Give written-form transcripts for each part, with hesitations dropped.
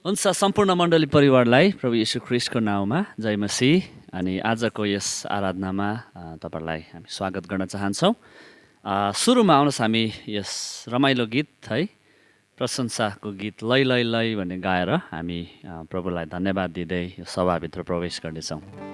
हुन्छ सम्पूर्ण मण्डली परिवारलाई प्रभु येशू ख्रीष्टको नाउँमा जय मसीह। अनि आजको यस आराधनामा तपाईहरुलाई हामी स्वागत गर्न चाहन्छौँ। सुरुमा आउनुहोस् हामी यस रमाइलो गीत है प्रशंसाको गीत लै लै लै भन्ने गाएर हामी प्रभुलाई धन्यवाद दिँदै यो सभाभित्र प्रवेश गर्नेछौँ।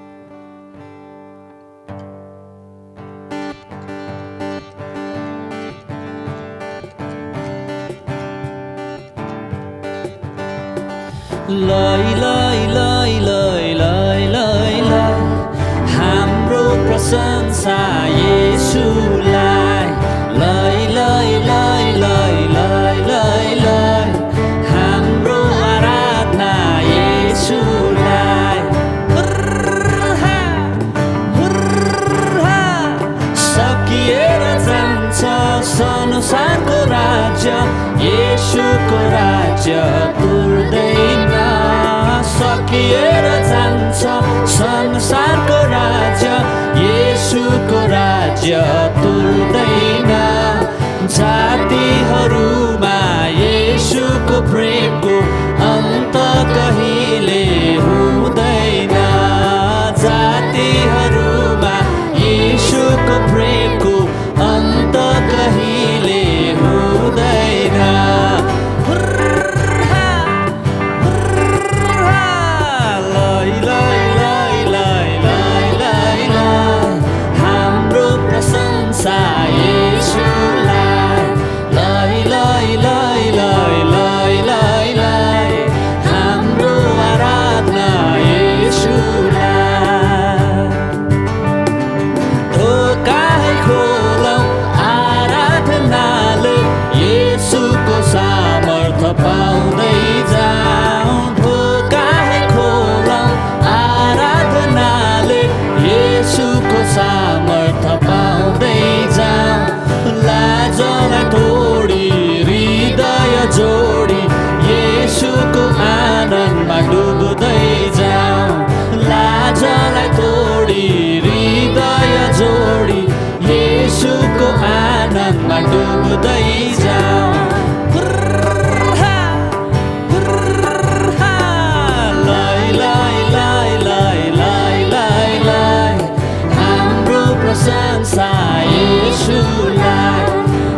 लै लै लै लै लै लै लै हाम्रो प्रशंसा येशूलाई। लै लै लै लै लै लै लै हाम्रो आराधना येशूलाई। हुर्हा हुर्हा सकिएर जान्छ संसारको राज्य, येशूको राज्य तुर्दैन। सकिएर जान्छ संसारको राज्य, येशूको राज्य तुर्दैन। जातिहरूमा येशूको प्रेमको अन्त कहिले हुँदैन। जातिहरूमा येशूको प्रेमको अन्त कहिले हुँदैन। पाउँदै जाऊँ ढोका खोलौँ आराधनाले, येशूको सामर्थ्य पाउँदै जाऊँ। लाजलाई तोडी हृदय जोडी येशूको आनन्दमा डुब्दै जाऊँ। लाजलाई तोडी हृदय जोडी येशूको आनन्दमा डुब्दै जाऊँ। प्रशंसा येशूलाई।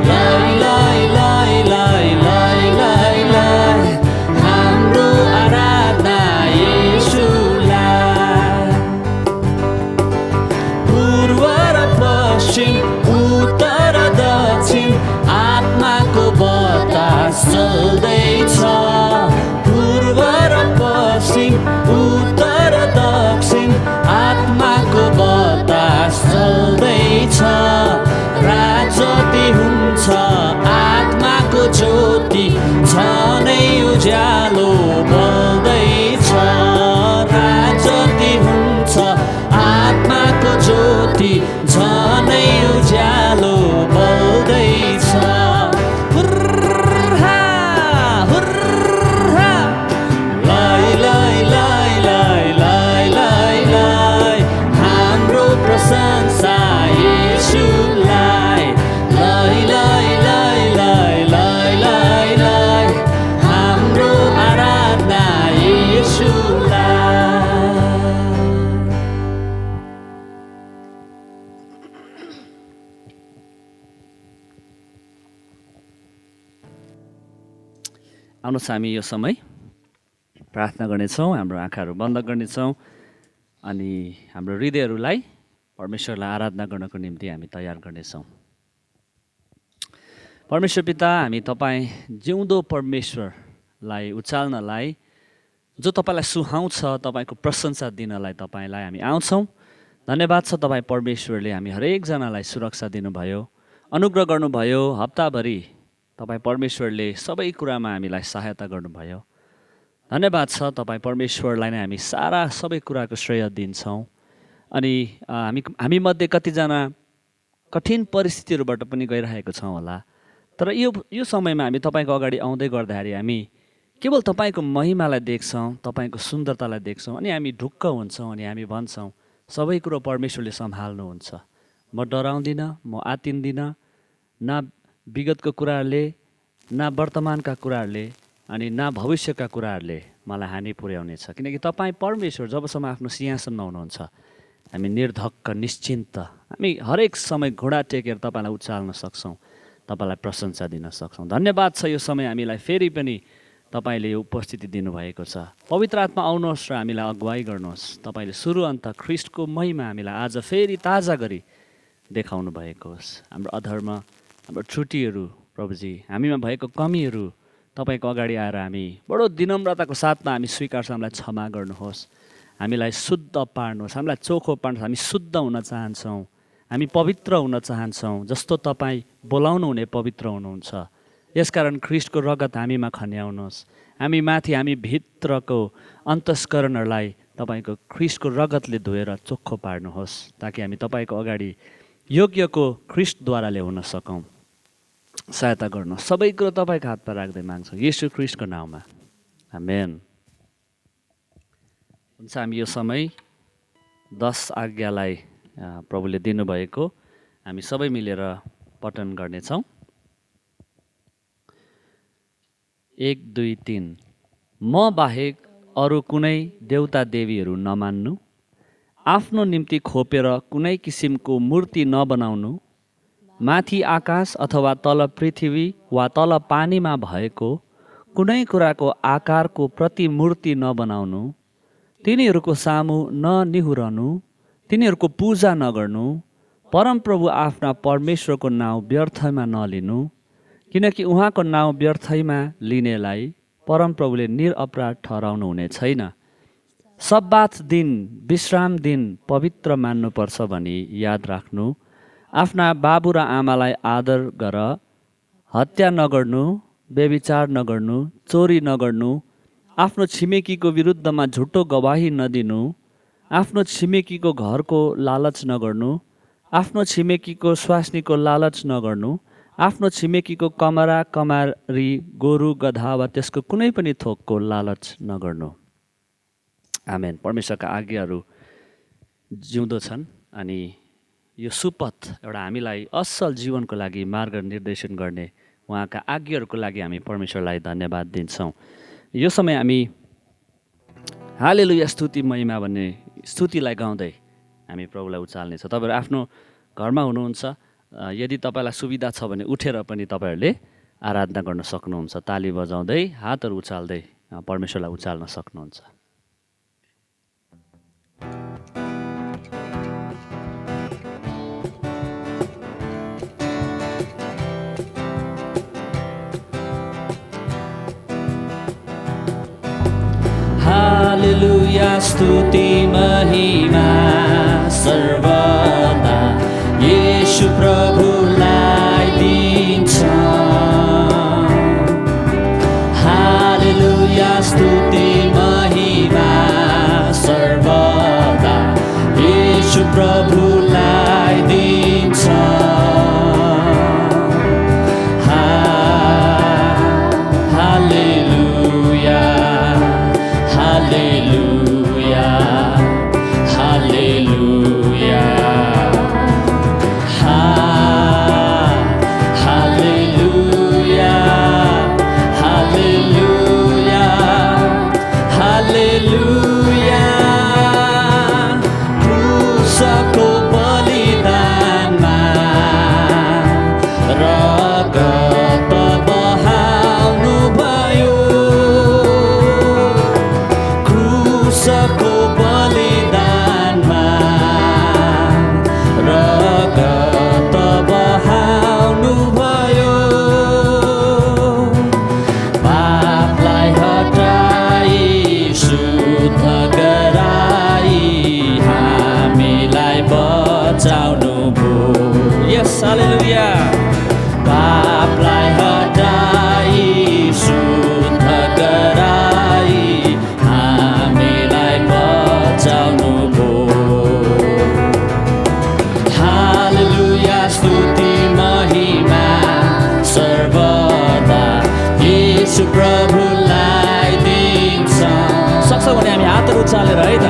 लै लै लै लै लै लै लै हाम्रो आराधना येशूलाई। पूर्व र पश्चिम उत्तर दक्षिण आत्माको बतास चल्दैछ। पूर्व र पश्चिम उत्तर दक्षिण आत्माको बतास चल्दैछ। राजति हुन्छ आत्माको ज्योति झनै उज्यालो बल्दैछ। राजति हुन्छ आत्माको ज्योति झनै उज्यालो बल्दैछ। हुर्हा हुर्हा लै लै लै लै लै लै लै हाम्रो प्रशंसा येशूलाई। लै लै लै लै लै लै लै हाम्रो आराधना येशूलाई। आउनुहोस् हामी यो समय प्रार्थना गर्नेछौँ, हाम्रो आँखाहरू बन्द गर्नेछौँ अनि हाम्रो हृदयहरूलाई परमेश्वरलाई आराधना गर्नको निम्ति हामी तयार गर्नेछौँ। परमेश्वर पिता, हामी तपाईँ जिउँदो परमेश्वरलाई उचाल्नलाई, जो तपाईँलाई सुहाउँछ, तपाईँको प्रशंसा दिनलाई तपाईँलाई हामी आउँछौँ। धन्यवाद छ तपाईँ परमेश्वरले हामी हरेकजनालाई सुरक्षा दिनुभयो, अनुग्रह गर्नुभयो। हप्ताभरि तपाईँ परमेश्वरले सबै कुरामा हामीलाई सहायता गर्नुभयो। धन्यवाद छ तपाईँ परमेश्वरलाई नै हामी सारा सबै कुराको श्रेय दिन्छौँ। अनि हामीमध्ये कतिजना कठिन परिस्थितिहरूबाट पनि गइरहेको छौँ होला, तर यो समयमा हामी तपाईँको अगाडि आउँदै गर्दाखेरि हामी केवल तपाईँको महिमालाई देख्छौँ, तपाईँको सुन्दरतालाई देख्छौँ अनि हामी ढुक्क हुन्छौँ अनि हामी भन्छौँ सबै कुरो परमेश्वरले सम्हाल्नुहुन्छ। म डराउँदिनँ, म आत्तिन्दिनँ, न विगतको कुराहरूले, न वर्तमानका कुराहरूले अनि न भविष्यका कुराहरूले मलाई हानि पुर्याउनेछ। किनकि तपाईँ परमेश्वर जबसम्म आफ्नो सिंहासनमा हुनुहुन्छ हामी निर्धक्क निश्चिन्त हामी हरेक समय घोडा टेकेर तपाईँलाई उचाल्न सक्छौँ, तपाईँलाई प्रशंसा दिन सक्छौँ। धन्यवाद छ यो समय हामीलाई फेरि पनि तपाईँले यो उपस्थिति दिनुभएको छ। पवित्र आत्मा आउनुहोस् र हामीलाई अगुवाई गर्नुहोस्। तपाईँले सुरु अन्त ख्रिस्टको महिमा हामीलाई आज फेरि ताजा गरी देखाउनु भएको होस्। हाम्रो अधर्म, हाम्रो त्रुटिहरू प्रभुजी, हामीमा भएको कमीहरू तपाईँको अगाडि आएर हामी बडो विनम्रताको साथमा हामी स्वीकार्छौँ। हामीलाई क्षमा गर्नुहोस्, हामीलाई शुद्ध पार्नुहोस्, हामीलाई चोखो पार्नुहोस्। हामी शुद्ध हुन चाहन्छौँ, हामी पवित्र हुन चाहन्छौँ जस्तो तपाईँ बोलाउनु हुने पवित्र हुनुहुन्छ। यसकारण ख्रिस्टको रगत हामीमा खन्याउनुहोस्, हामी माथि, हामी भित्रको अन्तस्करणहरूलाई तपाईँको ख्रिस्टको रगतले धोएर चोखो पार्नुहोस्, ताकि हामी तपाईँको अगाडि योग्यको ख्रिस्टद्वारा ल्याउन सकौँ। सहायता गर्नुहोस्। सबै कुरो तपाईँको हातमा राख्दै माग्छौँ येशू ख्रिस्टको नाउँमा, आमेन। हुन्छ, हामी यो समय 10 आज्ञालाई प्रभुले दिनुभएको हामी सबै मिलेर पठन गर्नेछौँ। 1, 2, 3। म बाहेक अरू कुनै देवता देवीहरू नमान्नु, आफ्नो निम्ति खोपेर कुनै किसिमको मूर्ति नबनाउनु, माथि आकाश अथवा तल पृथ्वी वा तल पानीमा भएको कुनै कुराको आकारको प्रतिमूर्ति नबनाउनु, तिनीहरूको सामु ननिहुरनु, तिनीहरूको पूजा नगर्नु, परमप्रभु आफ्ना परमेश्वरको नाउँ व्यर्थमा नलिनु, किनकि उहाँको नाउँ व्यर्थमा लिनेलाई परमप्रभुले निरपराध ठहराउनु हुने छैन। सब्बात दिन, विश्राम दिन पवित्र मान्नुपर्छ भनी याद राख्नु, आफ्ना बाबु र आमालाई आदर गर, हत्या नगर्नु, व्यभिचार नगर्नु, चोरी नगर्नु, आफ्नो छिमेकीको विरुद्धमा झुटो गवाही नदिनु, आफ्नो छिमेकीको घरको लालच नगर्नु, आफ्नो छिमेकीको स्वास्नीको लालच नगर्नु, आफ्नो छिमेकीको कमरा कमारी गोरु गधा वा त्यसको कुनै पनि थोकको लालच नगर्नु। आमेन। परमेश्वरका आज्ञाहरू जिउँदो छन् अनि यो सुपथ एउटा हामीलाई असल जीवनको लागि मार्ग निर्देशन गर्ने उहाँका आज्ञाहरूको लागि हामी परमेश्वरलाई धन्यवाद दिन्छौँ। यो समय हामी हालेलुया स्तुति महिमा भन्ने स्तुतिलाई गाउँदै हामी प्रभुलाई उचाल्नेछौँ। तपाईँहरू आफ्नो घरमा हुनुहुन्छ, यदि तपाईँलाई सुविधा छ भने उठेर पनि तपाईँहरूले आराधना गर्न सक्नुहुन्छ। ताली बजाउँदै हातहरू उचाल्दै परमेश्वरलाई उचाल्न सक्नुहुन्छ। हालेलुया स्तुति महिमा सर्वदा येशू प्रभुलाई दिन्छ। हालेलुया स्तुति महिमा सर्वदा येशू प्रभुलाई दिन्छ। हालेलुया, हालेलुया, हालेलुया, हालेलुया, हालेलुया, हालेलुया। क्रुसको बलिदानमा रगत बहाउनु भयो, क्रुसको बलिदानमा रगत बहाउनु भयो। पापलाई हटाई शुद्ध गराई हामीलाई बचाउनु भयो। यस, हालेलुया। पापलाई हटाई शुद्ध गराई हामीलाई बचाउनु भयो। हालेलुया स्तुति महिमा सर्वदा येशू प्रभुलाई दिन्छ। सक्छ भने हामी हातहरू उचालेर है त।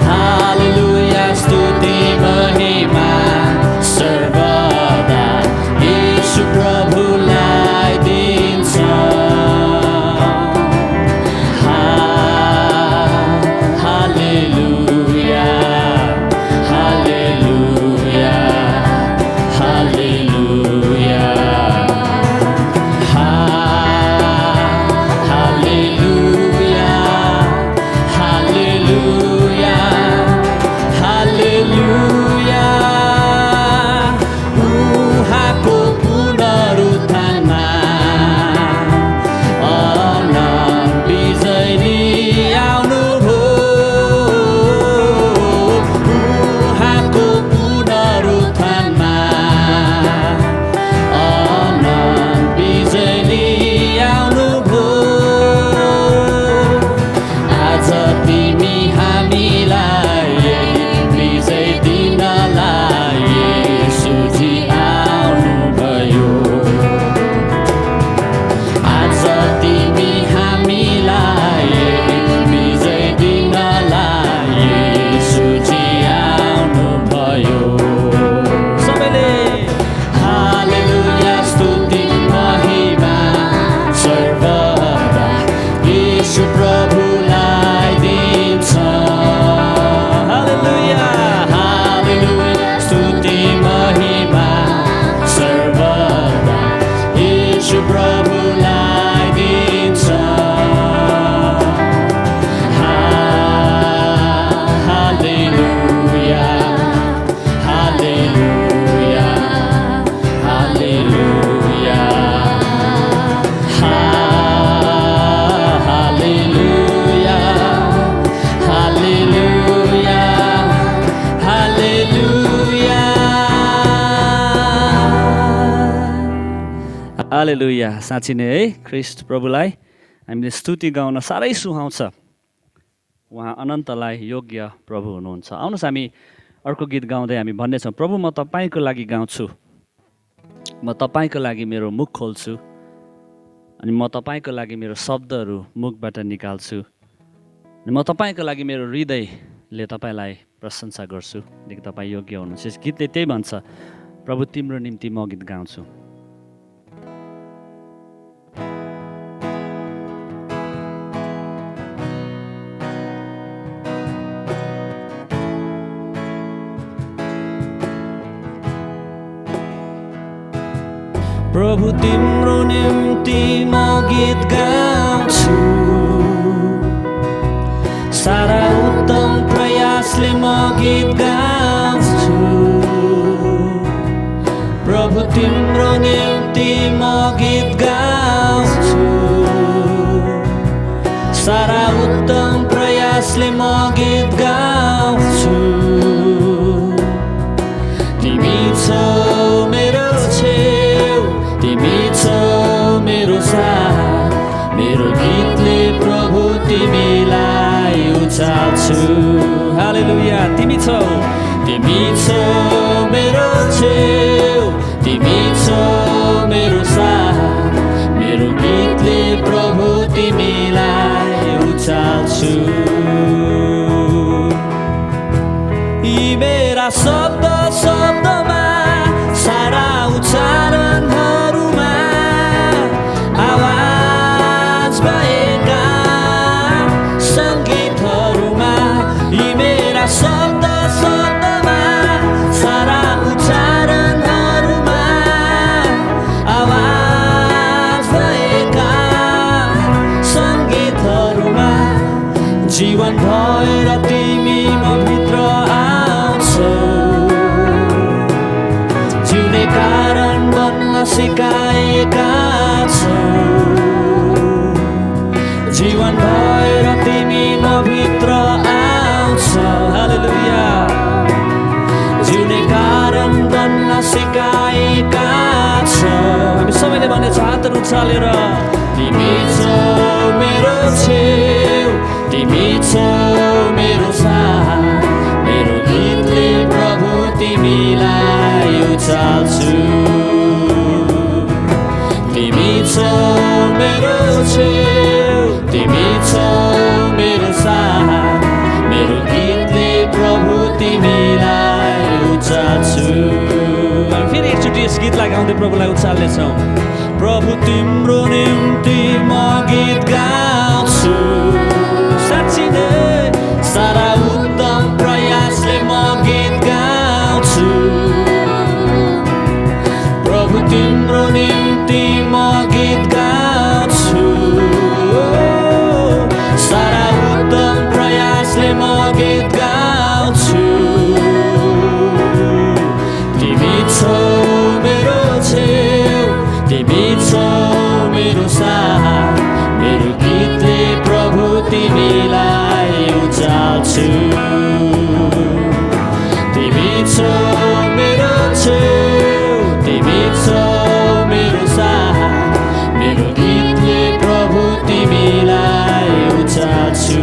हालेलुया स्तुति महिमा सर्वदा येशू प्रभुलाई दिन्छ। हालेलुया। हालेलुया। साँच्ची नै है ख्रीष्ट प्रभुलाई हामीले स्तुति गाउन साह्रै सुहाउँछ। उहाँ अनन्तलाई योग्य प्रभु हुनुहुन्छ। आउनुहोस् हामी अर्को गीत गाउँदै हामी भन्नेछौँ, प्रभु म तपाईँको लागि गाउँछु, म तपाईँको लागि मेरो मुख खोल्छु अनि म तपाईँको लागि मेरो शब्दहरू मुखबाट निकाल्छु अनि म तपाईँको लागि मेरो हृदयले तपाईँलाई प्रशंसा गर्छु किनकि तपाईँ योग्य हुनुहुन्छ। यस गीतले त्यही भन्छ, प्रभु तिम्रो निम्ति म गीत गाउँछु। प्रभु तिम्रो निम्ति म गीत गाउँछु, सारा उत्तम प्रयासले म गीत गाउँछु। प्रभु तिम्रो निम्ति म गीत गाउँछु, सारा उत्तम प्रयासले म गीत गाउँछु। तिमी छौ मेरो छेउ, तिमी छौ मेरो साथ, मेरो गीतले प्रभु तिमीलाई उचाल्छु। हालेलुया। तिमी छौ मेरो छेउ, तिमी छौ मेरो साथ, मेरो गीतले प्रभु तिमीलाई उचाल्छु। यी मेरा शब्द शब्दमा सारा उच्चारणहरूमा आवाज भएका सङ्गीतहरूमा, यी मेरा शब्द शब्दमा सारा उच्चारणहरूमा आवाज भएका सङ्गीतहरूमा जीवन भएर तिमी म भित्र आउँछौ, जिउने कारण बन्न सिकाएका छौ। जीवन भएर तिमी म भित्र आउँछौ, हालेलुया, जिउने कारण बन्न सिकाएका छौ। हामी सबैले भनेछ हातहरू उचालेर, तिमी छौ मेरो छेउ, तिमी छौ मेरो साथ, मेरो गीतले प्रभु तिमीलाई उचाल्छु। तिमी छौ मेरो छेउ, तिमी छौ मेरो साथ, मेरो गीतले प्रभु तिमीलाई उचाल्छु। फेरि एकचोटि यस गीतलाई गाउँदै प्रभुलाई उचाल्नेछौँ। प्रभु तिम्रो निम्ति म गीत गाउँछु, साँच्ची नै सारा उत्तम प्रयासले म गीत गाउँछु। प्रभु तिम्रो निम्ति म गीत गाउँछु, सारा उत्तम प्रयासले म गीत गाउँछु। तिमी छौ मेरो छेउ, तिमी छौ मेरो साथ, मेरो गीतले प्रभु तिमीलाई उचाल्छु। तिमी छौ मेरो छेउ, तिमी छौ मेरो साथ, मेरो गीतले प्रभु तिमीलाई उचाल्छु।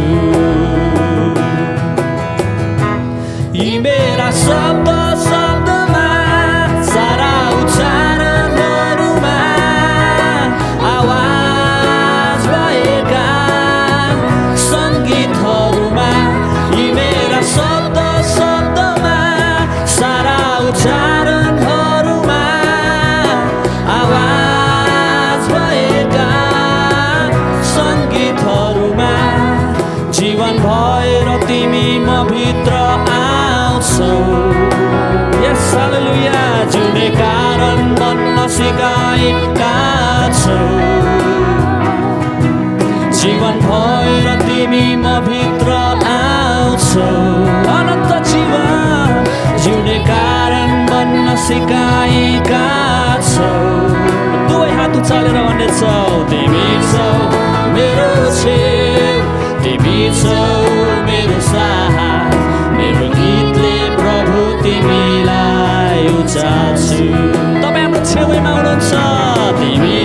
यी मेरा शब्द शब्दमा सारा उच्चारणहरूमा आवाज भएका सङ्गीतहरूमा, यी मेरा शब्द शब्दमा सारा उच्चारणहरूमा आवाज भएका सङ्गीतहरूमा जीवन भएर तिमी म भित्र आउँछौ। यस हालेलुया, जिउने कारण बन्न सिकाएका छौ। जीवन भएर तिमी म भित्र आउँछौ, अनन्त जीवन जिउने कारण बन्न सिकाएका छौ। दुवै हात उचालेर भन्नेछौ, तिमी छौ मेरो छेउ, तिमी छौ मेरो साथ, मेरो गीतले प्रभु तिमीलाई उचाल्छु। तपाईँ हाम्रो छेउमा हुनुहुन्छ, तिमी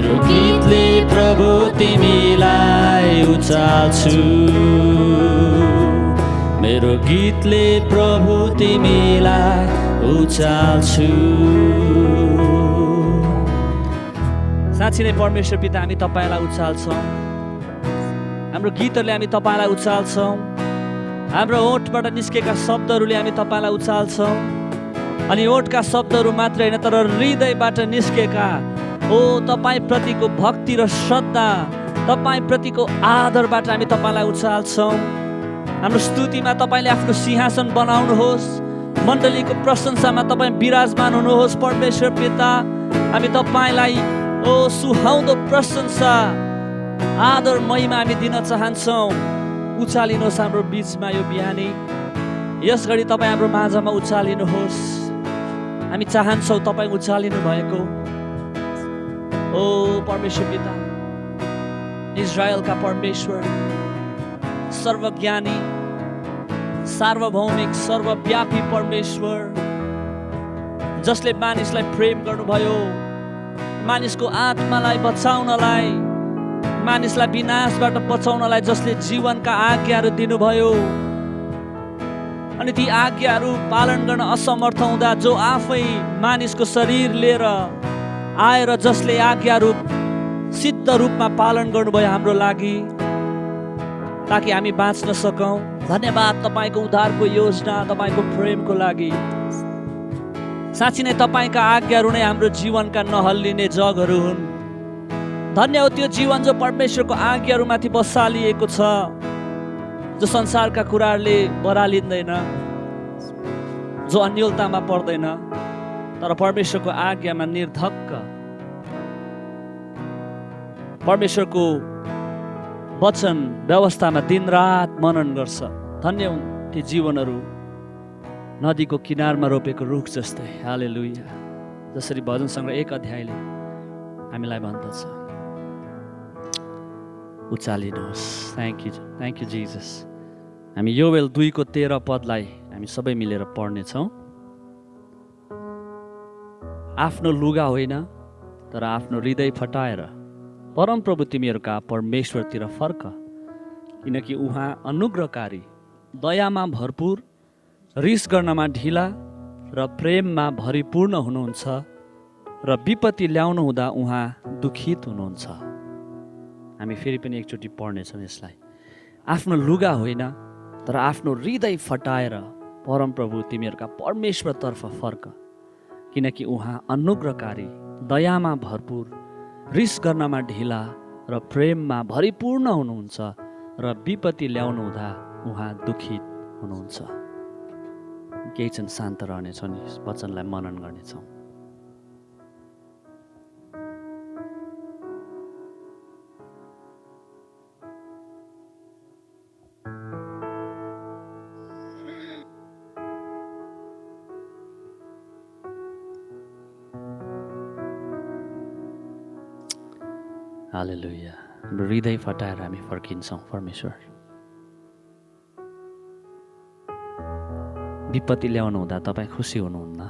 मेरो गीतले प्रभु तिमीलाई उचाल्छु मेरो गीतले प्रभु तिमीलाई उचाल्छु साँच्चै नै परमेश्वर पिता हामी तपाईलाई उचाल्छौँ हाम्रो गीतहरूले हामी तपाईलाई उचाल्छौँ हाम्रो ओठबाट निस्केका शब्दहरूले हामी तपाईलाई उचाल्छौँ अनि ओठका शब्दहरू मात्र होइन तर हृदयबाट निस्केका तपाईँ प्रतिको भक्ति र श्रद्धा तपाईँ प्रतिको आदरबाट हामी तपाईलाई उचाल्छौँ हाम्रो स्तुतिमा तपाईँले आफ्नो सिंहासन बनाउनुहोस् मण्डलीको प्रशंसामा तपाईँ विराजमान हुनुहोस् परमेश्वर पिता हामी तपाईँलाई सुहाउँदो प्रशंसा आदर महिमा हामी दिन चाहन्छौँ उचालिनुहोस् हाम्रो बीचमा यो बिहानी यस घडी तपाईँ हाम्रो माझमा उचालिनुहोस् हामी चाहन्छौँ तपाईँ उचालिनु भएको परमेश्वर पिता इजरायलका परमेश्वर सर्वज्ञानी सार्वभौमिक सर्वव्यापी परमेश्वर जसले मानिसलाई प्रेम गर्नुभयो मानिसको आत्मालाई बचाउनलाई मानिसलाई विनाशबाट बचाउनलाई जसले जीवनका आज्ञाहरू दिनुभयो अनि ती आज्ञाहरू पालन गर्न असमर्थ हुँदा जो आफै मानिसको शरीर लिएर आएर जसले आज्ञाहरू सिद्ध रूपमा पालन गर्नुभयो हाम्रो लागि ताकि हामी बाँच्न सकौँ धन्यवाद तपाईको उद्धारको योजना तपाईको प्रेमको लागि साँच्चै नै तपाईका आज्ञाहरू नै हाम्रो जीवनका नहल्लिने जगहरू हुन् धन्य हो त्यो जीवन जो परमेश्वरको आज्ञाहरूमाथि बसालिएको छ जो संसारका कुराहरूले बरालिँदैन जो अन्योलतामा पर्दैन तर परमेश्वरको आज्ञामा निर्धक्क परमेश्वरको वचन व्यवस्थामा दिनरात मनन गर्छ धन्य हुन् ती जीवनहरू नदीको किनारमा रोपेको रुख जस्तै हालेलुया जसरी भजन सङ्ग्रह 1 अध्यायले हामीलाई भन्दछ उचालिनुहोस् थ्याङ्क यू जिजस हामी योवेल 2:13 पदलाई हामी सबै मिलेर पढ्नेछौँ आफ्नो लुगा होइन तर आफ्नो हृदय फटाएर परमप्रभु तिमीहरूका परमेश्वरतिर फर्क किनकि उहाँ अनुग्रहकारी दयामा भरपुर रिस गर्नमा ढिला र प्रेममा भरिपूर्ण हुनुहुन्छ र विपत्ति ल्याउनु हुँदा उहाँ दुखित हुनुहुन्छ हामी फेरि पनि एकचोटि पढ्नेछौँ यसलाई आफ्नो लुगा होइन तर आफ्नो हृदय फटाएर परमप्रभु तिमीहरूका परमेश्वरतर्फ फर्क किनकि उहाँ अनुग्रहकारी दयामा भरपुर रिस गर्नमा ढिला र प्रेममा भरिपूर्ण हुनुहुन्छ र विपत्ति ल्याउनु हुँदा उहाँ दुखित हुनुहुन्छ केही क्षण शान्त रहनेछौँ नि वचनलाई मनन गर्नेछौँ हालेलुया हाम्रो हृदय फटाएर हामी फर्किन्छौँ परमेश्वर विपत्ति ल्याउनु हुँदा तपाईँ खुसी हुनुहुन्न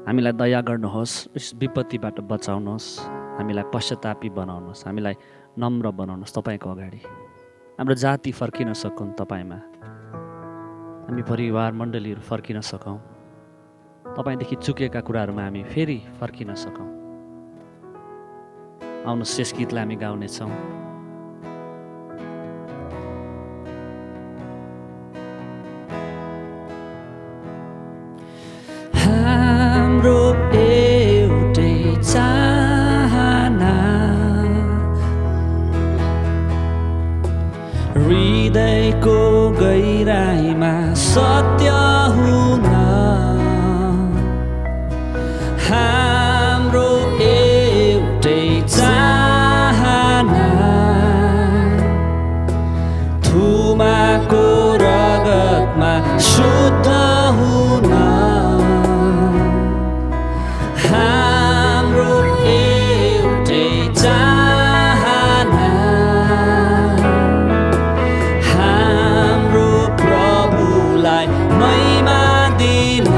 हामीलाई दया गर्नुहोस् यस विपत्तिबाट बचाउनुहोस् हामीलाई पश्चातापी बनाउनुहोस् हामीलाई नम्र बनाउनुहोस् तपाईँको अगाडि हाम्रो जाति फर्किन सकुन् तपाईँमा हामी परिवार मण्डलीहरू फर्किन सकौँ तपाईँदेखि चुकेका कुराहरूमा हामी फेरि फर्किन सकौँ आउनुहोस् यस गीतलाई हामी गाउनेछौँ हाम्रो एउटै चाहना हृदयको गहिराईमा सत्य हुन हाम्रो एउटै चाहना थुमाको रगतमा शुद्ध हुन हाम्रो एउटै चाहना हाम्रो प्रभुलाई महिमा दिन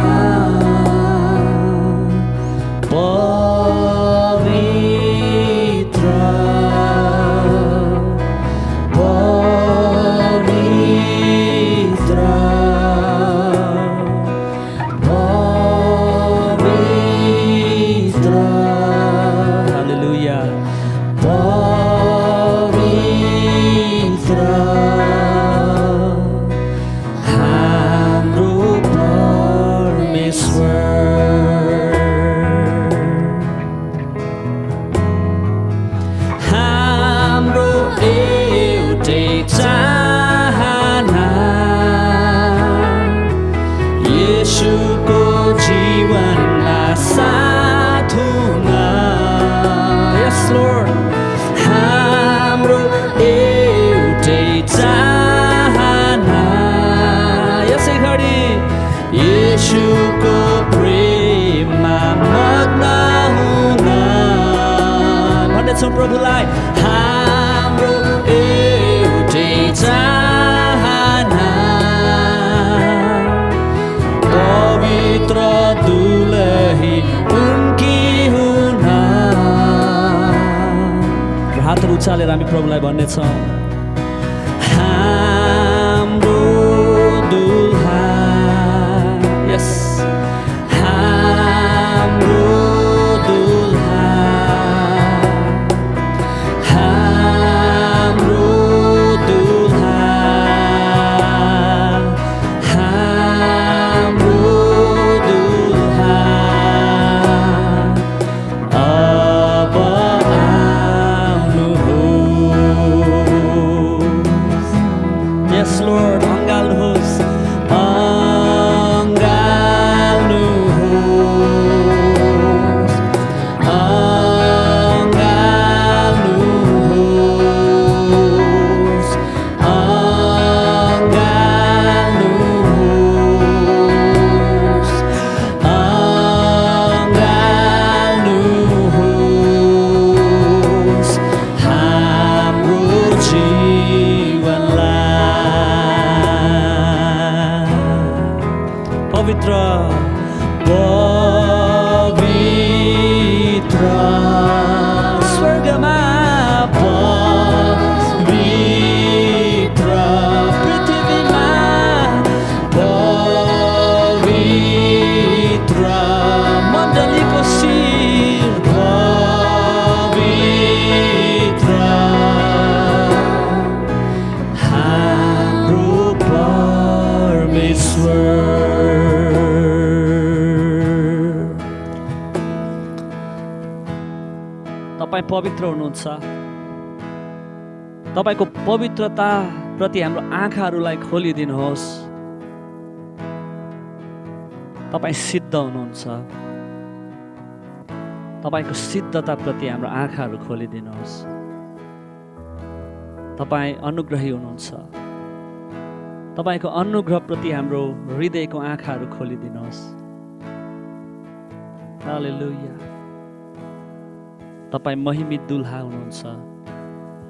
साथ हुन Yes Lord हाम्रो एउटै चाहना यसै घडी येशूको प्रेममा मग्न हुन भन्नेछौँ प्रभुलाई हाम्रो एउटै चाहना पवित्र दुलही उनकी हुन हातहरू उचालेर हामी प्रभुलाई भन्नेछौँ हाम्रो दुल्हा यस हाम्रो दुल्हा हाम्रो दुल्हा हाम्रो दुल्हा अब आउनुहोस् Yes Lord अँगाल्नुहोस् अँगाल्नुहोस् अँगाल्नुहोस् अँगाल्नुहोस् अँगाल्नुहोस् हाम्रो जीवनलाई पवित्र पवित्र स्वर्गमा पवित्र पृथ्वीमा पवित्र मण्डलीको शिर पवित्र हाम्रो परमेश्वर तपाईँ पवित्र हुनुहुन्छ तपाईको पवित्रता प्रति हाम्रो आँखाहरूलाई खोलिदिनुहोस् तपाईँ सिद्ध हुनुहुन्छ तपाईको सिद्धता प्रति हाम्रो आँखाहरू खोलिदिनुहोस् तपाईँ अनुग्रही हुनुहुन्छ तपाईको अनुग्रह प्रति हाम्रो हृदयको आँखाहरू खोलिदिनुहोस् हालेलुया तपाईँ महिमित दुल्हा हुनुहुन्छ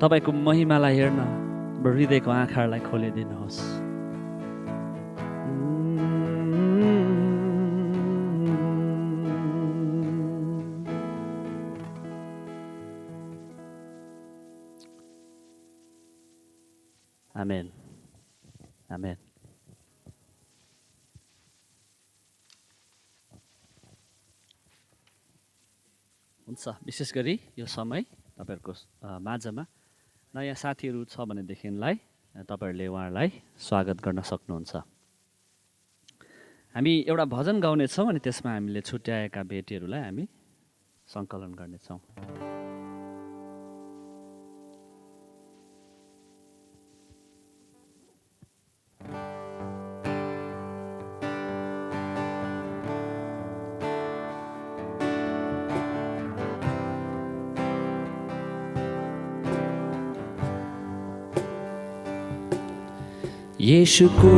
तपाईको महिमालाई हेर्न हाम्रो हृदयको आँखाहरूलाई खोलिदिनुहोस् आमेन आमेन हुन्छ विशेष गरी यो समय तपाईहरुको माझमा नयाँ साथीहरू छ भनेदेखिलाई तपाईहरुले उहाँहरूलाई स्वागत गर्न सक्नुहुन्छ हामी एउटा भजन गाउने छौं अनि त्यसमा हामीले छुट्याएका भेटीहरूलाई हामी संकलन गर्ने छौं येशूको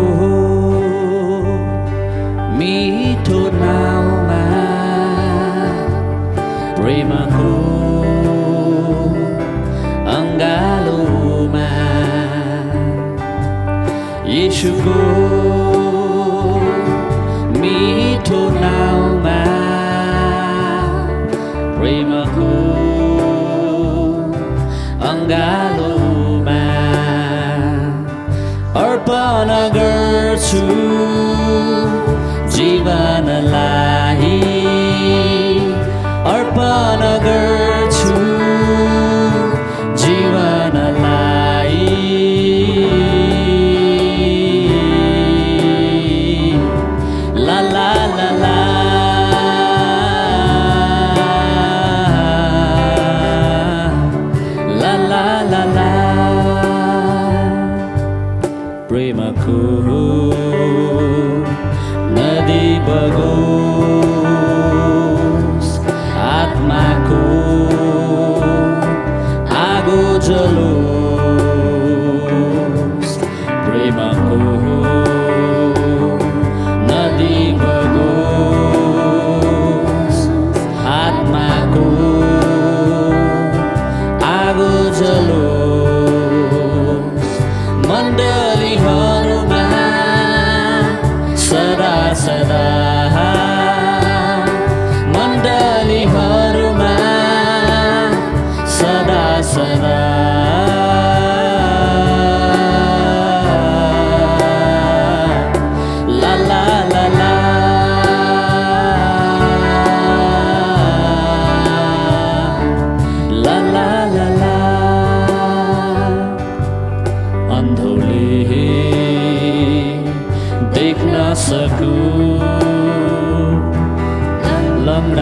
मिठो नाउँमा प्रेमको अङ्गालोमा येशूको मिठो नाउँमा प्रेमको अङ्गालोमा अर्पण गर्छु जीवनलाई अर्पण गर्छु जीवनलाई ला ला ला ला ला ला ला ला प्रेमको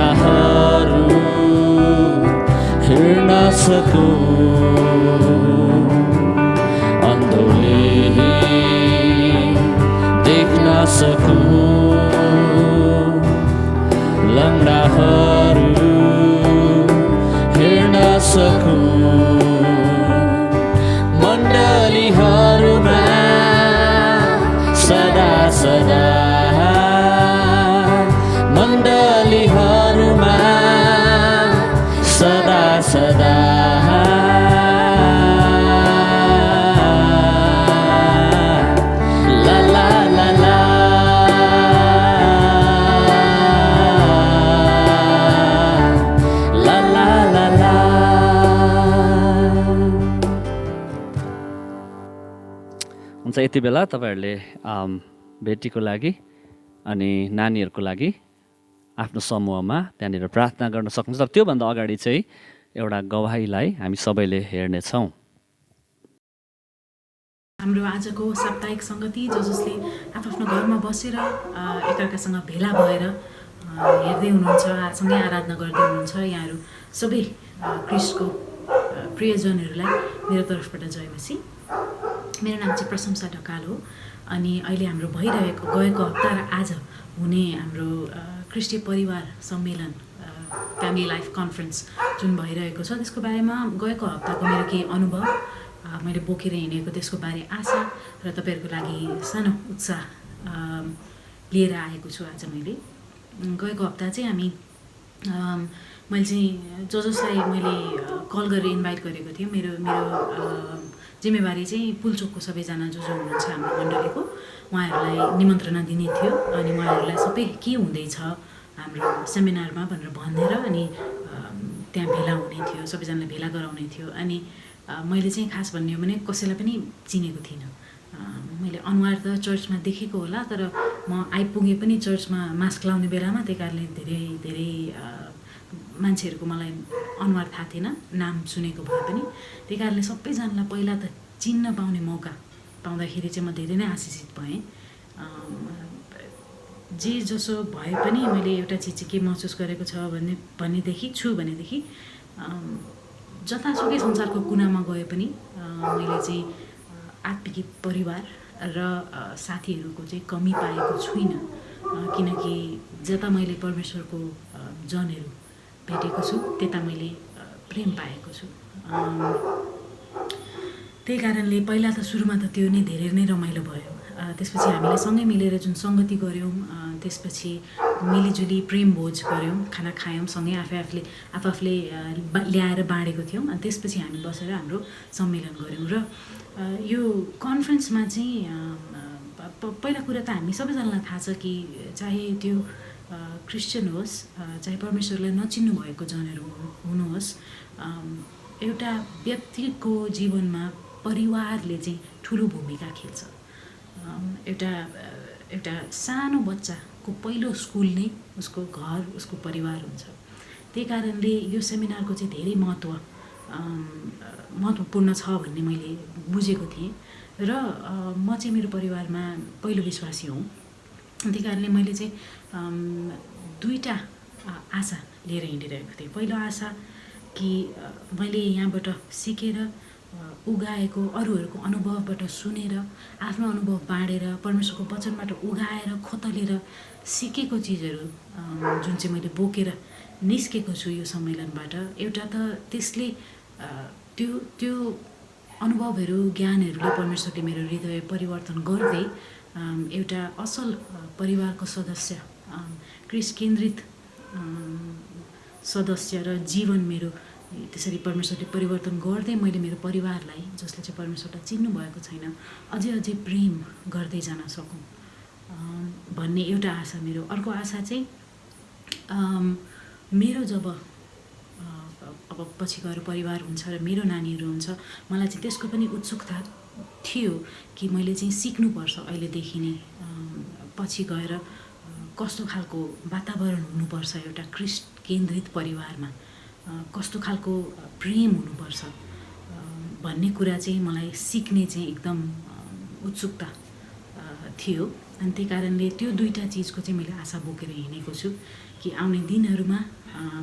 लङ्डाहरू हिँड्न सकूँ, अन्धोले देख्न सकूँ, लङ्डाहरू हिँड्न सकूँ, मण्डलीहरूमा सदा सदा, मण्डलीहरूमा सदा सदा, ला ला ला ला, ला ला ला ला। हुन्छ, यति बेला तपाईँहरूले भेटीको लागि अनि नानीहरूको लागि आफ्नो समूहमा त्यहाँनिर प्रार्थना गर्न सक्नुहुन्छ। तर त्योभन्दा अगाडि चाहिँ एउटा गवाहीलाई हामी सबैले हेर्नेछौँ। हाम्रो आजको साप्ताहिक सङ्गति जसले आफ्नो घरमा बसेर एकअर्कासँग भेला भएर हेर्दै हुनुहुन्छ, सँगै आराधना गर्दै हुनुहुन्छ, यहाँहरू सबै क्रिस्टको प्रियजनहरूलाई मेरो तर्फबाट जय मसी। मेरो नाम चाहिँ प्रशंसा ढकाल हो अनि अहिले हाम्रो भइरहेको गएको हप्ता र आज हुने हाम्रो क्रिस्टीय परिवार सम्मेलन फ्यामिली लाइफ कन्फरेन्स जुन भइरहेको छ त्यसको बारेमा गएको हप्ताको मेरो केही अनुभव मैले बोकेर हिँडेको त्यसको बारे आशा र तपाईँहरूको लागि सानो उत्साह लिएर आएको छु। आज मैले गएको हप्ता चाहिँ मैले चाहिँ जसलाई मैले कल गरेर इन्भाइट गरेको थिएँ, मेरो जिम्मेवारी चाहिँ पुल्चोकको सबैजना जो हुनुहुन्छ हाम्रो मण्डलीको उहाँहरूलाई निमन्त्रणा दिने थियो अनि उहाँहरूलाई सबै के हुँदैछ हाम्रो सेमिनारमा भनेर भनेर अनि त्यहाँ भेला हुने थियो, सबैजनालाई भेला गराउने थियो। अनि मैले चाहिँ खास भन्ने हो भने कसैलाई पनि चिनेको थिइनँ। मैले अनुहार त चर्चमा देखेको होला, तर म आइपुगेँ पनि चर्चमा मास्क लाउने बेलामा, त्यही कारणले धेरै मान्छेहरूको मलाई अनुहार थाहा थिएन, नाम सुनेको भए पनि। त्यही कारणले सबैजनालाई पहिला त चिन्न पाउने मौका पाउँदाखेरि चाहिँ म धेरै नै आशिषित भएँ। जे जसो भए पनि मैले एउटा चिज चाहिँ के महसुस गरेको छ भनेदेखि जतासुकै संसारको कुनामा गए पनि मैले चाहिँ आत्मिक परिवार र साथीहरूको चाहिँ कमी पाएको छुइनँ, किनकि जता मैले परमेश्वरको जनहरू भेटेको छु त्यता मैले प्रेम पाएको छु। त्यही कारणले पहिला त सुरुमा त त्यो नै धेरै नै रमाइलो भयो। त्यसपछि हामीले सँगै मिलेर जुन सङ्गति गऱ्यौँ, त्यसपछि मिलिजुली प्रेम भोज गऱ्यौँ, खाना खायौँ सँगै, आफूले ल्याएर बाँडेको थियौँ। अनि त्यसपछि हामी बसेर हाम्रो सम्मेलन गऱ्यौँ र यो कन्फरेन्समा चाहिँ पहिला कुरा त हामी सबैजनालाई थाहा छ कि चाहे त्यो क्रिस्चियन होस्, चाहे परमेश्वरलाई नचिन्नु भएको जनहरू हुनुहोस्, एउटा व्यक्तिको जीवनमा परिवारले चाहिँ ठुलो भूमिका खेल्छ। एउटा सानो बच्चाको पहिलो स्कुल नै उसको घर, उसको परिवार हुन्छ। त्यही कारणले यो सेमिनारको चाहिँ धेरै महत्त्वपूर्ण छ भन्ने मैले बुझेको थिएँ र म चाहिँ मेरो परिवारमा पहिलो विश्वासी हुँ। त्यही कारणले मैले चाहिँ दुईवटा आशा लिएर हिँडिरहेको थिएँ। पहिलो आशा कि मैले यहाँबाट सिकेर उगाएको अरूहरूको अनुभवबाट सुनेर आफ्नो अनुभव बाँडेर परमेश्वरको वचनबाट उगाएर खोतलेर सिकेको चिजहरू जुन चाहिँ मैले बोकेर निस्केको छु यो सम्मेलनबाट, एउटा त त्यसले त्यो अनुभवहरू ज्ञानहरूले परमेश्वरले मेरो हृदय परिवर्तन गर्दै एउटा असल परिवारको सदस्य, क्रिस्ट केन्द्रित सदस्य र जीवन मेरो त्यसरी परमेश्वरले परिवर्तन गर्दै मैले मेरो परिवारलाई, जसले चाहिँ परमेश्वरलाई चिन्नु भएको छैन, अझै प्रेम गर्दै जान सकौँ भन्ने एउटा आशा मेरो। अर्को आशा चाहिँ मेरो जब अब पछि गएर परिवार हुन्छ र मेरो नानीहरू हुन्छ, मलाई चाहिँ त्यसको पनि उत्सुकता थियो कि मैले चाहिँ सिक्नुपर्छ अहिलेदेखि नै पछि गएर कस्तो खालको वातावरण हुनुपर्छ, एउटा क्रिस्ट केन्द्रित परिवारमा कस्तो खालको प्रेम हुनुपर्छ भन्ने कुरा चाहिँ मलाई सिक्ने चाहिँ एकदम उत्सुकता थियो अनि त्यही कारणले त्यो दुईवटा चिजको चाहिँ मैले आशा बोकेर हिँडेको छु कि आउने दिनहरूमा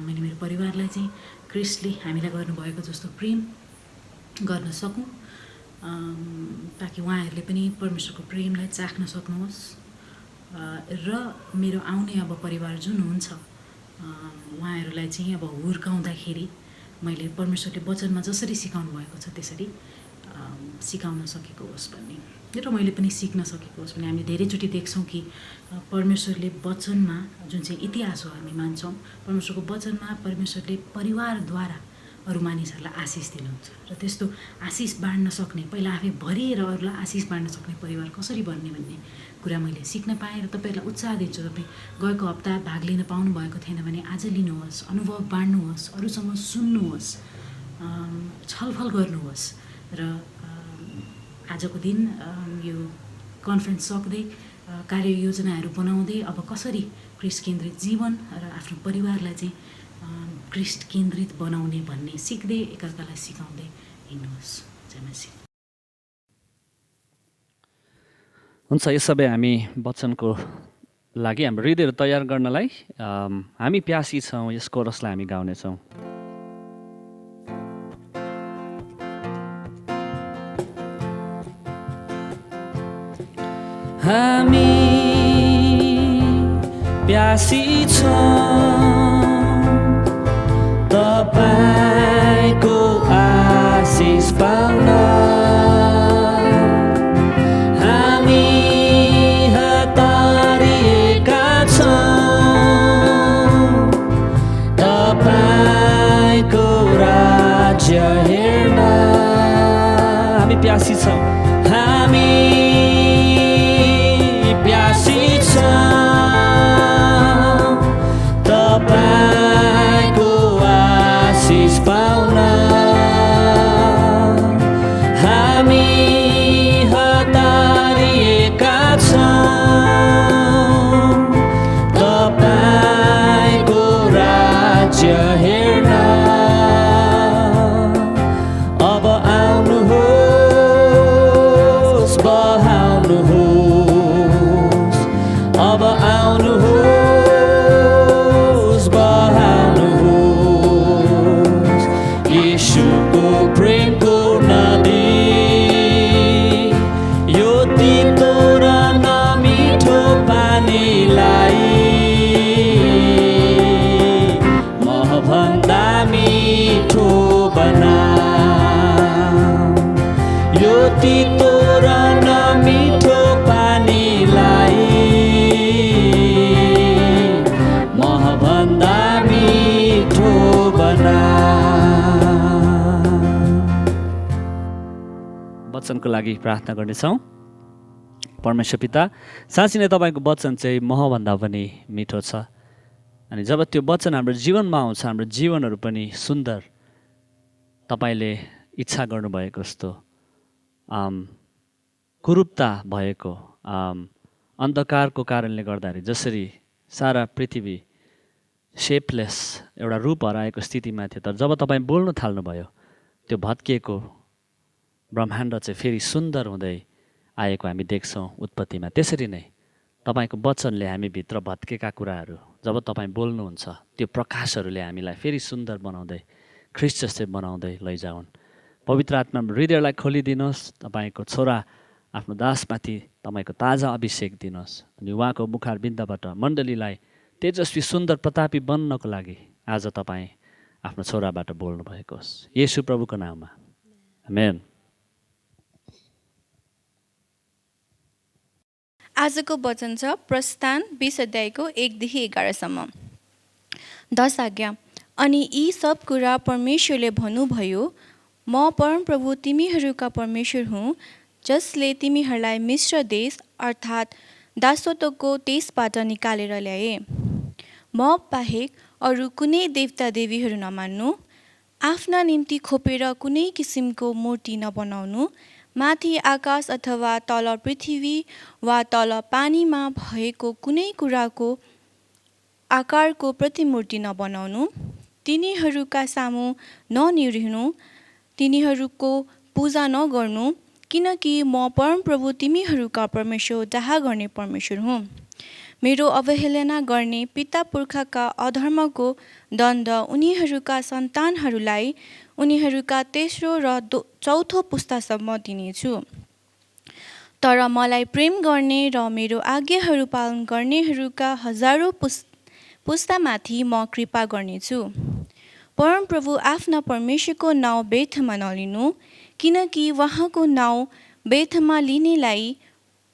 मैले मेरो परिवारलाई चाहिँ क्रिस्टले हामीलाई गर्नुभएको जस्तो प्रेम गर्न सकौँ ताकि उहाँहरूले पनि परमेश्वरको प्रेमलाई चाख्न सक्नुहोस् र मेरो आउने अब परिवार जुन हुन्छ उहाँहरूलाई चाहिँ अब हुर्काउँदाखेरि मैले परमेश्वरले वचनमा जसरी सिकाउनु भएको छ त्यसरी सिकाउन सकेको होस् भन्ने र मैले पनि सिक्न सकेको होस् भन्ने हामीले धेरैचोटि देख्छौँ कि परमेश्वरले वचनमा जुन चाहिँ इतिहास हो हामी मान्छौँ परमेश्वरको वचनमा परमेश्वरले परिवारद्वारा अरू मानिसहरूलाई आशिष दिनुहुन्छ र त्यस्तो आशिष बाँड्न सक्ने पहिला आफै भरिएर अरूलाई आशिष बाँड्न सक्ने परिवार कसरी बन्ने भन्ने कुरा मैले सिक्न पाएँ र तपाईँहरूलाई उत्साह दिन्छु। तपाईँ गएको हप्ता भाग लिन पाउनुभएको थिएन भने आज लिनुहोस्, अनुभव बाँड्नुहोस्, अरूसँग सुन्नुहोस्, छलफल गर्नुहोस् र आजको दिन यो कन्फरेन्स सक्दै कार्ययोजनाहरू बनाउँदै अब कसरी क्रिस्ट केन्द्रित जीवन र आफ्नो परिवारलाई चाहिँ क्रिस्ट केन्द्रित बनाउने भन्ने सिक्दै एकअर्कालाई सिकाउँदै हिँड्नुहोस्। जय मसीह। हुन्छ, यो सबै हामी वचनको लागि हाम्रो हृदयहरू तयार गर्नलाई हामी प्यासी छौँ, यस कोरसलाई हामी गाउनेछौँ। हामी प्यासी छौँ तपाईको आशिष पाउन, हामी हतारिएका छौँ तपाईको राज्य हेर्न। हामी प्यासी छौँ, हामी प्यासी छौँ तपाईको आशिष पाउन, हामी हतारिएका छौँ तपाईको राज्य हेर्न। अब आउनुहोस्, बहाउनुहोस्, अब आउनुहोस्, बहाउनुहोस् यीशुको प्रेमको नदी, यो तितो र नमिठो पानीलाई महभन्दा मिठो बनाऊ, यो तितो र नमिठो पानीलाई महभन्दा मिठो बनाऊ। वचनको लागि प्रार्थना गर्नेछौँ। परमेश्वर पिता, साँच्चै नै तपाईँको वचन चाहिँ महभन्दा पनि मिठो छ अनि जब त्यो वचन हाम्रो जीवनमा आउँछ हाम्रो जीवनहरू पनि सुन्दर तपाईँले इच्छा गर्नुभएको जस्तो कुरूपता भएको अन्धकारको कारणले गर्दाखेरि जसरी सारा पृथ्वी सेपलेस एउटा रूप हराएको स्थितिमा थियो, तर जब तपाईँ बोल्न थाल्नुभयो त्यो भत्किएको ब्रह्माण्ड चाहिँ फेरि सुन्दर हुँदै आएको हामी देख्छौँ उत्पत्तिमा। त्यसरी नै तपाईँको वचनले हामीभित्र भत्केका कुराहरू जब तपाईँ बोल्नुहुन्छ त्यो प्रकाशहरूले हामीलाई फेरि सुन्दर बनाउँदै ख्रिस्ट जस्तै बनाउँदै लैजाउन्। पवित्र आत्मा हृदयलाई खोलिदिनुहोस्, तपाईँको छोरा आफ्नो दासमाथि तपाईँको ताजा अभिषेक दिनुहोस् अनि उहाँको मुखार बिन्दबाट मण्डलीलाई तेजस्वी सुन्दर प्रतापी बन्नको लागि आज तपाईँ आफ्नो छोराबाट बोल्नु भएको होस्, येशू प्रभुको नाममा, आमेन। आजको वचन छ प्रस्थान 20 अध्यायको 1देखि 11सम्म। 10 आज्ञा। अनि यी सब कुरा परमेश्वरले भन्नुभयो, म परमप्रभु तिमीहरूका परमेश्वर हुँ, जसले तिमीहरूलाई मिश्र देश अर्थात् दासत्वको देशबाट निकालेर ल्याए। म बाहेक अरू कुनै देवता देवीहरू नमान्नु, आफ्ना निम्ति खोपेर कुनै किसिमको मूर्ति नबनाउनु, माथि आकाश अथवा तल पृथ्वी वा तल पानीमा भएको कुनै कुराको आकारको प्रतिमूर्ति नबनाउनु, तिनीहरूका सामु ननिहुनु, तिनीहरूको पूजा नगर्नु, किनकि म परमप्रभु तिमीहरूका परमेश्वर डाहा गर्ने परमेश्वर हुँ। मेरो अवहेलना गर्ने पिता पुर्खाका अधर्मको दण्ड उनीहरूका सन्तानहरूलाई उनीहरूका तेस्रो र चौथो पुस्तासम्म दिनेछु। तर मलाई प्रेम गर्ने र मेरो आज्ञाहरू पालन गर्नेहरूका हजारौँ पुस्तामाथि म कृपा गर्नेछु। परमप्रभु आफ्ना परमेश्वरको नाउँ व्यर्थमा नलिनु, किनकि उहाँको नाउँ व्यर्थमा लिनेलाई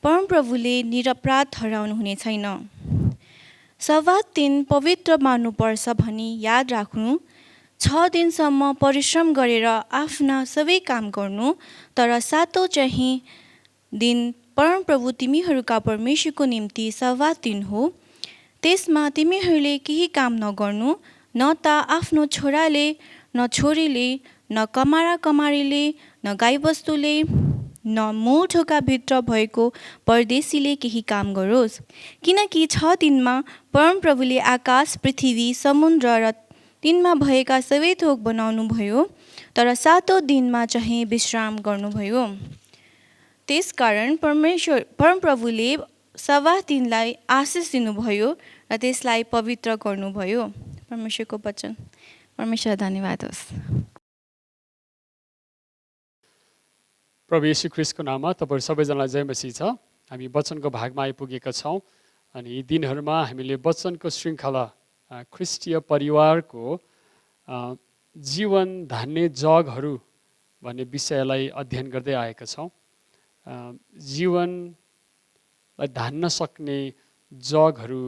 परमप्रभुले निरपराध ठहराउनु हुने छैन। सब्बात दिन पवित्र मान्नुपर्छ भनी याद राख्नु। 6 दिनसम्म परिश्रम गरेर आफ्ना सबै काम गर्नु, तर 7औं चाहिँ दिन परमप्रभु तिमीहरूका परमेश्वरको निम्ति सब्बात दिन हो। त्यसमा तिमीहरूले केही काम नगर्नु, न त आफ्नो छोराले, न छोरीले, न कमारा कमारीले, न गाईबस्तुले, न मूल ढोकाभित्र भएको परदेशीले केही काम गरोस्। किनकि 6 दिनमा परमप्रभुले आकाश, पृथ्वी, समुद्र र तिनमा भएका सबै थोक बनाउनु भयो, तर 7औं दिनमा चाहिँ विश्राम गर्नुभयो। त्यसकारण परमप्रभुले सब्बात दिनलाई आशिष दिनुभयो र त्यसलाई पवित्र गर्नुभयो। परमेश्वरको वचन। परमेश्वर धन्यवाद होस्। प्रभु येशू ख्रीष्टको नाममा तपाईहरु सबैजनालाई जय मसीह छ। हामी वचनको भागमा आइपुगेका छौँ अनि यी दिनहरूमा हामीले वचनको श्रृङ्खला ख्रिस्टीय परिवारको जीवन धान्ने जगहरू भन्ने विषयलाई अध्ययन गर्दै आएका छौँ। जीवनलाई धान्न सक्ने जगहरू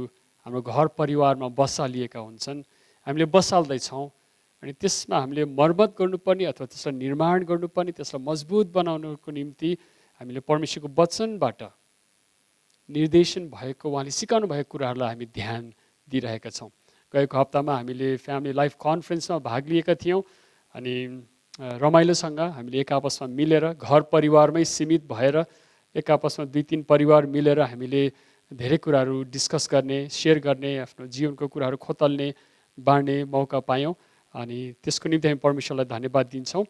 हाम्रो घर परिवारमा बसालिएका हुन्छन्, हामीले बसाल्दैछौँ अनि त्यसमा हामीले मर्मत गर्नुपर्ने अथवा त्यसलाई निर्माण गर्नुपर्ने, त्यसलाई मजबुत बनाउनको निम्ति हामीले परमेश्वरको वचनबाट निर्देशन भएको, उहाँले सिकाउनु भएको कुराहरूलाई हामी ध्यान दिइरहेका छौँ। गएको हप्तामा हामीले फ्यामिली लाइफ कन्फरेन्समा भाग लिएका थियौँ अनि रमाइलोसँग हामीले एक आपसमा मिलेर, घर परिवारमै सीमित भएर एक आपसमा 2-3 परिवार मिलेर हामीले धेरै कुराहरू डिस्कस गर्ने, सेयर गर्ने, आफ्नो जीवनको कुराहरू खोतल्ने, बाँड्ने मौका पायौँ अनि त्यसको निम्ति हामी परमेश्वरलाई धन्यवाद दिन्छौँ।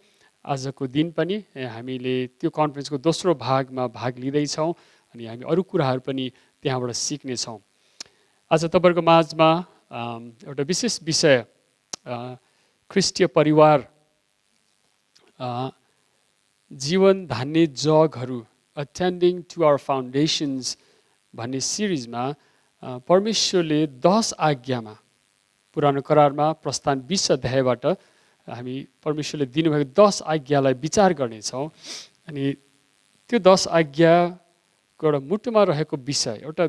आजको दिन पनि हामीले त्यो कन्फरेन्सको दोस्रो भागमा भाग लिँदैछौँ अनि हामी अरू कुराहरू पनि त्यहाँबाट सिक्नेछौँ। आज तपाईँहरूको माझमा एउटा विशेष विषय ख्रिस्टीय परिवार जीवन धान्ने जगहरू, अटेन्डिङ टु आवर फाउन्डेसन्स भन्ने सिरिजमा परमेश्वरले 10 आज्ञामा, पुरानो करारमा प्रस्थान 20 अध्यायबाट हामी परमेश्वरले दिनुभएको 10 आज्ञालाई विचार गर्नेछौँ अनि त्यो 10 आज्ञाको एउटा मुटुमा रहेको विषय, एउटा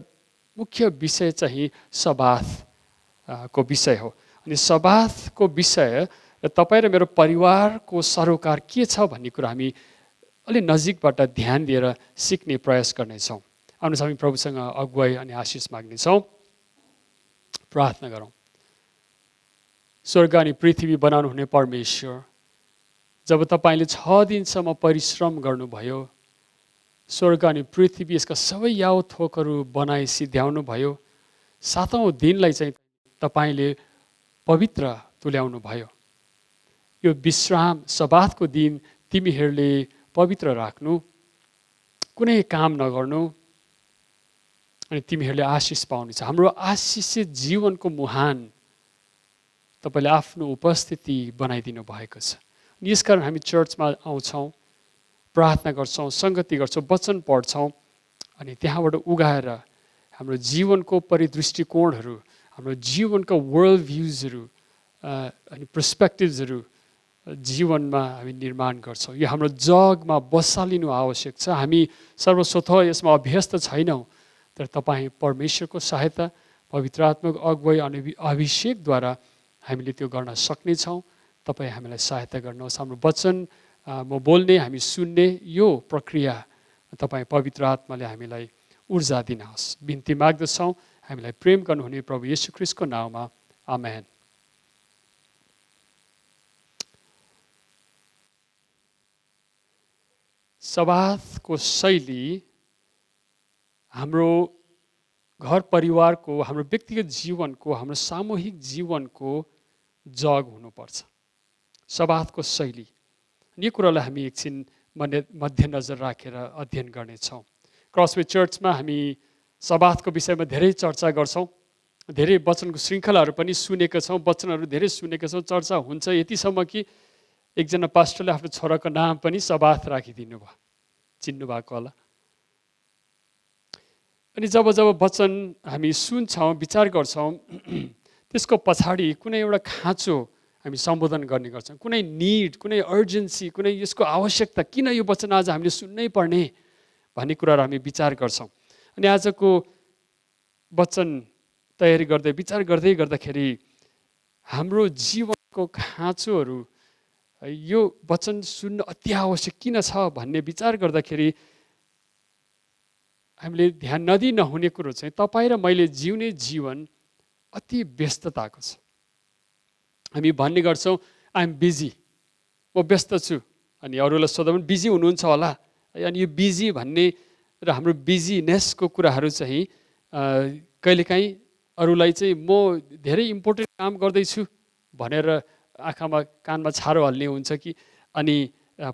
मुख्य विषय चाहिँ सब्बात को विषय हो। अनि सब्बातको विषय र तपाईँ र मेरो परिवारको सरोकार के छ भन्ने कुरा हामी अलि नजिकबाट ध्यान दिएर सिक्ने प्रयास गर्नेछौँ। आउनुहोस् हामी प्रभुसँग अगुवाई अनि आशिष माग्नेछौँ। प्रार्थना गरौँ। स्वर्ग अनि पृथ्वी बनाउनु हुने परमेश्वर, जब तपाईँले 6 दिनसम्म परिश्रम गर्नुभयो, स्वर्ग अनि पृथ्वी यसका सबै याव थोकहरू बनाइ सिध्याउनु भयो, 7औं दिनलाई चाहिँ तपाईँले पवित्र तुल्याउनु भयो। यो विश्राम सब्बातको दिन तिमीहरूले पवित्र राख्नु, कुनै काम नगर्नु अनि तिमीहरूले आशिष पाउनेछ। हाम्रो आशिषित जीवनको मुहान तपाईँले आफ्नो उपस्थिति बनाइदिनु भएको छ। यसकारण हामी चर्चमा आउँछौँ, प्रार्थना गर्छौँ, सङ्गति गर्छौँ, वचन पढ्छौँ अनि त्यहाँबाट उगाएर हाम्रो जीवनको परिदृष्टिकोणहरू, हाम्रो जीवनको वर्ल्ड भ्युजहरू अनि पर्सपेक्टिभ्सहरू जीवनमा हामी निर्माण गर्छौँ। यो हाम्रो जगमा बसालिनु आवश्यक छ। हामी सर्वस्वतः यसमा अभ्यस्त छैनौँ, तर तपाईँ परमेश्वरको सहायता, पवित्र आत्माको अगुवाई अनि अभिषेकद्वारा हामीले त्यो गर्न सक्नेछौँ। तपाईँ हामीलाई सहायता गर्नुहोस्। हाम्रो वचन म बोल्ने, हामी सुन्ने यो प्रक्रिया तपाईँ पवित्र आत्माले हामीलाई ऊर्जा दिनुहोस्। बिन्ती माग्दछौँ हामीलाई प्रेम गर्नुहुने प्रभु येशू ख्रीष्टको नाममा, आमेन। सब्बातको शैली हाम्रो घर परिवारको, हाम्रो व्यक्तिगत जीवनको, हाम्रो सामूहिक जीवनको जग हुनुपर्छ। सब्बातको शैली, यो कुरालाई हामी एकछिन मध्यनजर राखेर अध्ययन गर्नेछौँ। क्रसवे चर्चमा हामी सबातको विषयमा धेरै चर्चा गर्छौँ, धेरै वचनको श्रृङ्खलाहरू पनि सुनेका छौँ, वचनहरू धेरै सुनेका छौँ, चर्चा हुन्छ यतिसम्म कि एकजना पास्टरले आफ्नो छोराको नाम पनि सबात राखिदिनु भयो, चिन्नु भएको होला। अनि जब वचन हामी सुन्छौँ, विचार गर्छौँ, त्यसको पछाडि कुनै एउटा खाँचो हामी सम्बोधन गर्ने गर्छौँ, कुनै निड, कुनै अर्जेन्सी, कुनै यसको आवश्यकता, किन यो वचन आज हामीले सुन्नै पर्ने भन्ने कुराहरू हामी विचार गर्छौँ। अनि आजको वचन तयारी गर्दै विचार गर्दाखेरि हाम्रो जीवनको खाँचोहरू यो वचन सुन्न अति आवश्यक किन छ भन्ने विचार गर्दाखेरि हामीले ध्यान नदिई नहुने कुरो चाहिँ तपाईँ र मैले जिउने जीवन अति व्यस्तताको छ। हामी भन्ने गर्छौँ आइएम बिजी, म व्यस्त छु, अनि अरूलाई सोध्दा पनि बिजी हुनुहुन्छ होला। अनि यो बिजी भन्ने र हाम्रो बिजिनेसको कुराहरू चाहिँ कहिलेकाहीँ अरूलाई चाहिँ म धेरै इम्पोर्टेन्ट काम गर्दैछु भनेर आँखामा कानमा छारो हाल्ने हुन्छ कि, अनि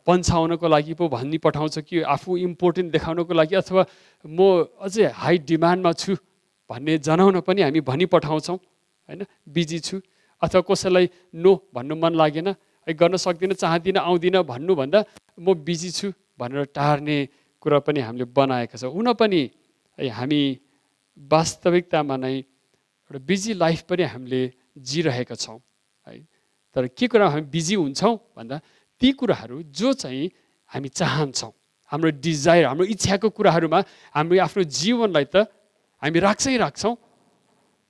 पन्छाउनको लागि पो भनी पठाउँछ कि आफू इम्पोर्टेन्ट देखाउनको लागि, अथवा म अझै हाई डिमान्डमा छु भन्ने जनाउन पनि हामी भनी पठाउँछौँ होइन, बिजी छु। अथवा कसैलाई नो भन्नु मन लागेन, गर्न सक्दिनँ, चाहदिनँ, आउँदिनँ भन्नुभन्दा म बिजी छु भनेर टार्ने कुरा पनि हामीले बनाएका छौँ। हुन पनि हामी वास्तविकतामा नै एउटा बिजी लाइफ पनि हामीले जिरहेका छौँ है। तर के कुरा हामी बिजी हुन्छौँ भन्दा ती कुराहरू जो चाहिँ हामी चाहन्छौँ, हाम्रो डिजायर, हाम्रो इच्छाको कुराहरूमा हामी आफ्नो जीवनलाई त हामी राख्छौँ,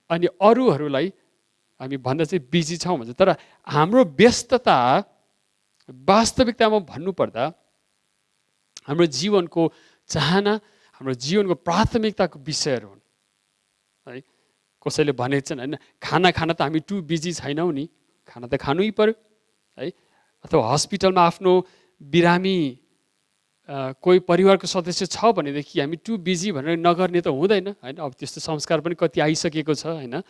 अनि अरूहरूलाई हामी भन्दा चाहिँ बिजी छौँ भन्छ। तर हाम्रो व्यस्तता वास्तविकतामा भन्नुपर्दा हाम्रो जीवनको चाहना, हाम्रो जीवनको प्राथमिकताको विषयहरू हुन् है। कसैले भनेको छन् होइन, खाना त हामी टु बिजी छैनौँ नि, खाना त खानै पर्यो है। अथवा हस्पिटलमा आफ्नो बिरामी कोही परिवारको सदस्य छ भनेदेखि हामी टु बिजी भनेर नगर्ने त हुँदैन होइन। अब त्यस्तो संस्कार पनि कति आइसकेको छ होइन।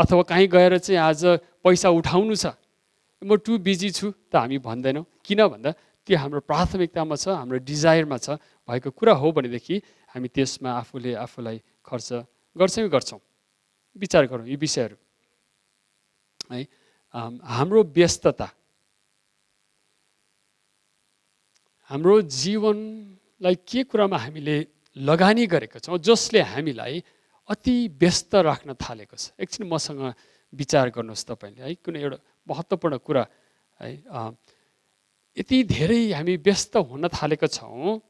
अथवा कहीँ गएर चाहिँ आज पैसा उठाउनु छ, म टु बिजी छु त हामी भन्दैनौँ। किन भन्दा त्यो हाम्रो प्राथमिकतामा छ, हाम्रो डिजायरमा छ भएको कुरा हो भनेदेखि हामी त्यसमा आफूलाई खर्च गर्छौँ। विचार गरौँ यी विषयहरू है। हाम्रो व्यस्तता हाम्रो जीवनलाई के कुरामा हामीले लगानी गरेका छौँ जसले हामीलाई अति व्यस्त राख्न थालेको छ। एकछिन मसँग विचार गर्नुहोस् तपाईँले है, कुनै एउटा महत्त्वपूर्ण कुरा है। यति धेरै हामी व्यस्त हुन थालेका छौँ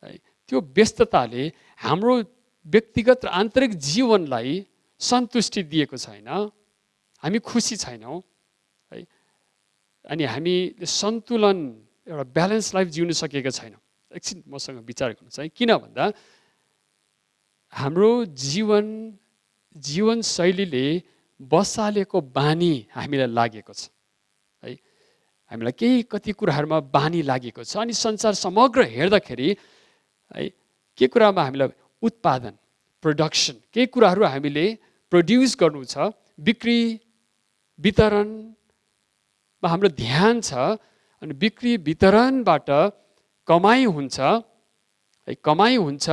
है, त्यो व्यस्तताले हाम्रो व्यक्तिगत र आन्तरिक जीवनलाई सन्तुष्टि दिएको छैन, हामी खुसी छैनौँ है। अनि हामी सन्तुलन, एउटा ब्यालेन्स लाइफ जिउन सकेका छैनौँ। एकछिन मसँग विचार गर्नुहोस् है। किन भन्दा हाम्रो जीवनशैलीले बसालेको बानी हामीलाई लागेको छ है। हामीलाई कति कुराहरूमा बानी लागेको छ। अनि संसार समग्र हेर्दाखेरि है के कुरामा हामीलाई उत्पादन, प्रोडक्सन, केही कुराहरू हामीले प्रड्युस गर्नु छ, बिक्री वितरणमा हाम्रो ध्यान छ। अनि बिक्री वितरणबाट कमाइ हुन्छ है, कमाइ हुन्छ।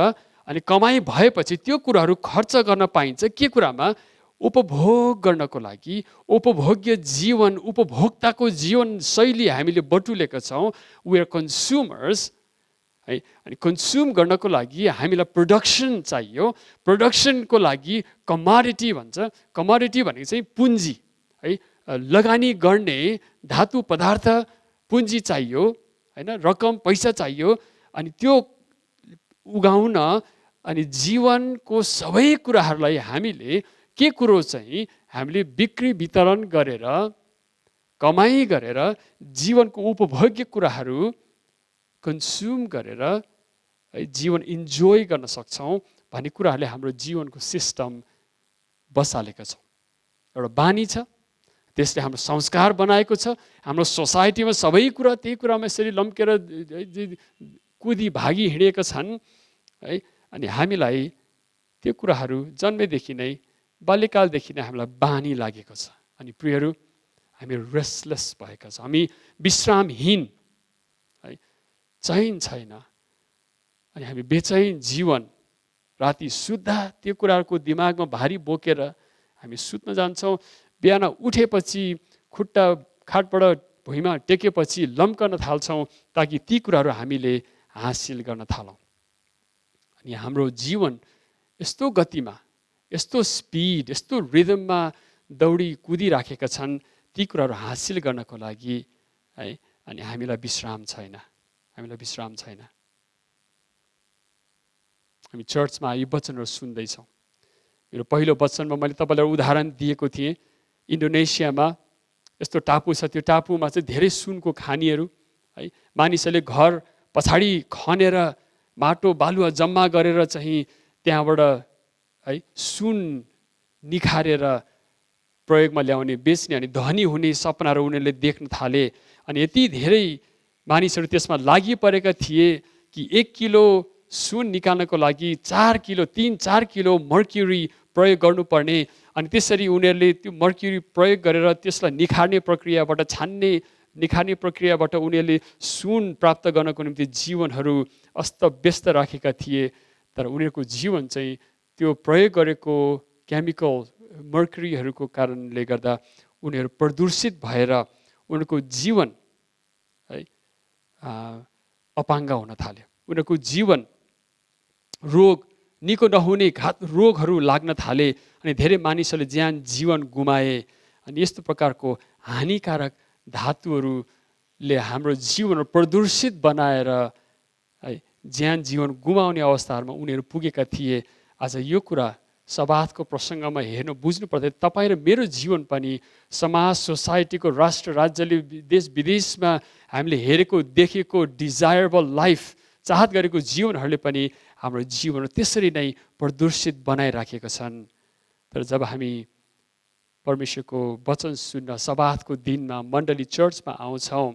अनि कमाइ भएपछि त्यो कुराहरू खर्च गर्न पाइन्छ के कुरामा? उपभोग गर्नको लागि। उपभोग्य जीवन, उपभोक्ताको जीवन शैली हामीले बटुलेका छौँ। वी आर कन्ज्युमर्स है। अनि कन्ज्युम गर्नको लागि हामीलाई प्रोडक्सन चाहियो। प्रोडक्सनको लागि कमोडिटी भन्छ। कमोडिटी भनेको चाहिँ पुँजी है, लगानी गर्ने धातु पदार्थ पुँजी चाहियो होइन, रकम पैसा चाहियो। अनि त्यो उगाउन अनि जीवनको सबै कुराहरूलाई हामीले के कुरो चाहिँ हामीले बिक्री वितरण गरेर, कमाइ गरेर जीवनको उपभोग्य कुराहरू कन्ज्युम गरेर जीवन इन्जोय गर्न सक्छौँ भन्ने कुराहरूले हाम्रो जीवनको सिस्टम बसालेका छौँ। एउटा बानी छ, त्यसले हाम्रो संस्कार बनाएको छ। हाम्रो सोसाइटीमा सबै कुरा त्यही कुरामा यसरी लम्केर कुदी भागी हिँडेका छन् है। अनि हामीलाई त्यो कुराहरू जन्मेदेखि नै, बाल्यकालदेखि नै हामीलाई बानी लागेको छ। अनि प्रियहरू, हामी रेस्टलेस भएका छौँ, हामी विश्रामहीन चैन छैन अनि हामी बेचैन जीवन राति सुत्दा त्यो कुराहरूको दिमागमा भारी बोकेर हामी सुत्न जान्छौँ। बिहान उठेपछि खुट्टा खाटबाट भुइँमा टेकेपछि लम्कन थाल्छौँ ताकि ती कुराहरू हामीले हासिल गर्न थालौँ। अनि हाम्रो जीवन यस्तो गतिमा, यस्तो स्पिड, यस्तो रिदममा दौडी कुदिराखेका छन् ती कुराहरू हासिल गर्नको लागि है। अनि हामीलाई विश्राम छैन, हामीलाई विश्राम छैन। हामी चर्चमा यी वचनहरू सुन्दैछौँ। मेरो पहिलो वचनमा मैले तपाईँलाई उदाहरण दिएको थिएँ। इन्डोनेसियामा यस्तो टापु छ, त्यो टापुमा चाहिँ धेरै सुनको खानीहरू है। मानिसहरूले घर पछाडि खनेर माटो बालुवा जम्मा गरेर चाहिँ त्यहाँबाट है सुन निखारेर प्रयोगमा ल्याउने, बेच्ने अनि धनी हुने सपनाहरू उनीहरूले देख्न थाले। अनि यति धेरै मानिसहरू त्यसमा लागिपरेका थिए कि 1 किलो सुन निकाल्नको लागि 4 किलो 3-4 किलो मर्क्युरी प्रयोग गर्नुपर्ने। अनि त्यसरी उनीहरूले त्यो मर्क्युरी प्रयोग गरेर त्यसलाई निखार्ने प्रक्रियाबाट, छान्ने निखार्ने प्रक्रियाबाट उनीहरूले सुन प्राप्त गर्नको निम्ति जीवनहरू अस्तव्यस्त राखेका थिए। तर उनीहरूको जीवन चाहिँ त्यो प्रयोग गरेको केमिकल मर्क्युरीहरूको कारणले गर्दा उनीहरू प्रदूषित भएर उनीहरूको जीवन है अपाङ्ग हुन थाल्यो। उनीहरूको जीवन रोग, निको नहुने घात रोगहरू लाग्न थाले। अनि धेरै मानिसहरूले ज्यान जीवन गुमाए। अनि यस्तो प्रकारको हानिकारक धातुहरूले हाम्रो जीवन प्रदूषित बनाएर है ज्यान जीवन गुमाउने अवस्थाहरूमा उनीहरू पुगेका थिए। आज यो कुरा सबातको प्रसङ्गमा हेर्नु बुझ्नु पर्दा तपाईँ र मेरो जीवन पनि समाज, सोसाइटीको, राष्ट्र राज्यले, देश विदेशमा हामीले हेरेको देखेको डिजायरेबल लाइफ, चाहत गरेको जीवनहरूले पनि हाम्रो जीवन त्यसरी नै प्रदूषित बनाइराखेका छन्। तर जब हामी परमेश्वरको वचन सुन्न सबातको दिनमा मण्डली चर्चमा आउँछौँ,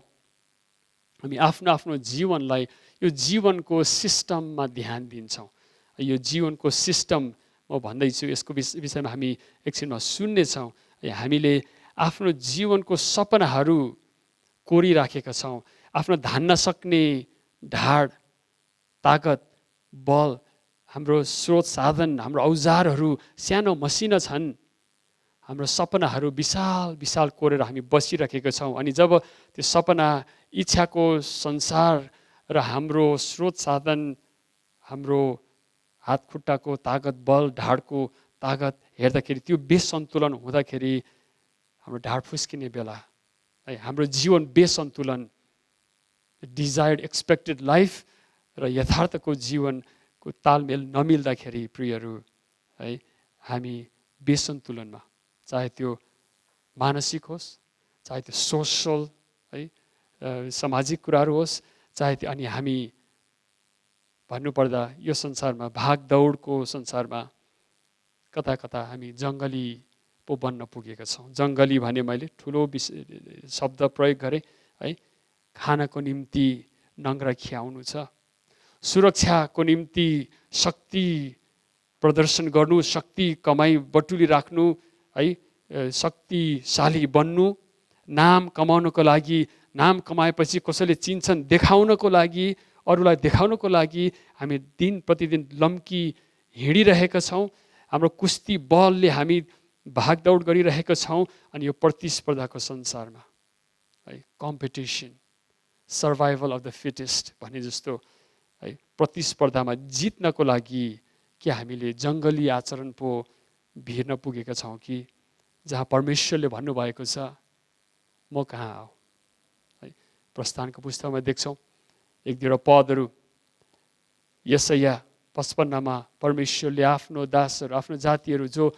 हामी आफ्नो आफ्नो जीवनलाई यो जीवनको सिस्टममा ध्यान दिन्छौँ। यो जीवनको सिस्टम म भन्दैछु, यसको विषयमा हामी एकछिनमा सुन्नेछौँ। हामीले आफ्नो जीवनको सपनाहरू कोरिराखेका छौँ। आफ्नो धान्न सक्ने ढाड, तागत, बल, हाम्रो स्रोत साधन, हाम्रो औजारहरू सानो मसिना छन्। हाम्रो सपनाहरू विशाल विशाल कोरेर हामी बसिराखेका छौँ। अनि जब त्यो सपना, इच्छाको संसार र हाम्रो स्रोत साधन, हाम्रो हात खुट्टाको तागत, बल, ढाडको तागत हेर्दाखेरि त्यो बेसन्तुलन हुँदाखेरि हाम्रो ढाड फुस्किने बेला है, हाम्रो जीवन बेसन्तुलन, डिजायर्ड एक्सपेक्टेड लाइफ र यथार्थको जीवनको तालमेल नमिल्दाखेरि प्रियहरू है हामी बेसन्तुलनमा, चाहे त्यो मानसिक होस्, चाहे त्यो सोसल है सामाजिक कुराहरू होस्, चाहे त्यो, अनि हामी भन्नुपर्दा यो संसारमा भागदौडको संसारमा कता कता हामी जङ्गली पो बन्न पुगेका छौँ। जङ्गली भने मैले ठुलो शब्द प्रयोग गरेँ है। खानको निम्ति नङ्ग्रा खियाउनु छ, सुरक्षाको निम्ति शक्ति प्रदर्शन गर्नु, शक्ति कमाई बटुली राख्नु है, शक्तिशाली बन्नु, नाम कमाउनको लागि, नाम कमाएपछि कसैले चिन्छन् देखाउनको लागि, अरूलाई देखाउनको लागि हामी दिन प्रतिदिन लम्की हिँडिरहेका छौँ। हाम्रो कुस्ती बलले हामी भागदौड गरिरहेका छौँ। अनि यो प्रतिस्पर्धाको संसारमा है, competition, survival of the fittest भने जस्तो है, प्रतिस्पर्धामा जित्नको लागि के हामीले जङ्गली आचरण पो भिर्न पुगेका छौँ कि जहाँ परमेश्वरले भन्नुभएको छ म कहाँ आऊ है। प्रस्थानको पुस्तकमा देख्छौँ 1-2 पदहरू। यशाया 55 परमेश्वरले आफ्नो दासहरू, आफ्नो जातिहरू जो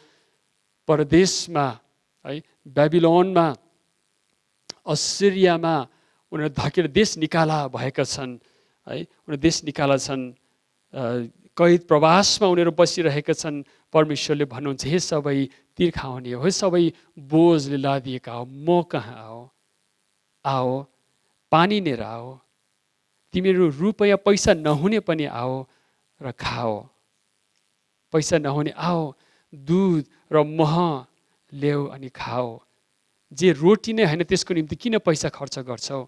परदेशमा है, बेबिलोनमा, असिरियामा उनीहरू धकेर देश निकाला भएका छन् है, उनीहरू देश निकाला छन्, कैद प्रवासमा उनीहरू बसिरहेका छन्। परमेश्वरले भन्नुहुन्छ हे सबै तिर्खाउने हो, हे सबै बोझले लादिएका हो, म कहाँ आओ, आओ पानी लिएर आओ, तिमीहरू रुपैयाँ पैसा नहुने पनि आओ र खाओ, पैसा नहुने आओ दुध र मह ल्याऊ अनि खाओ। जे रोटी नै होइन त्यसको निम्ति किन पैसा खर्च गर्छौ?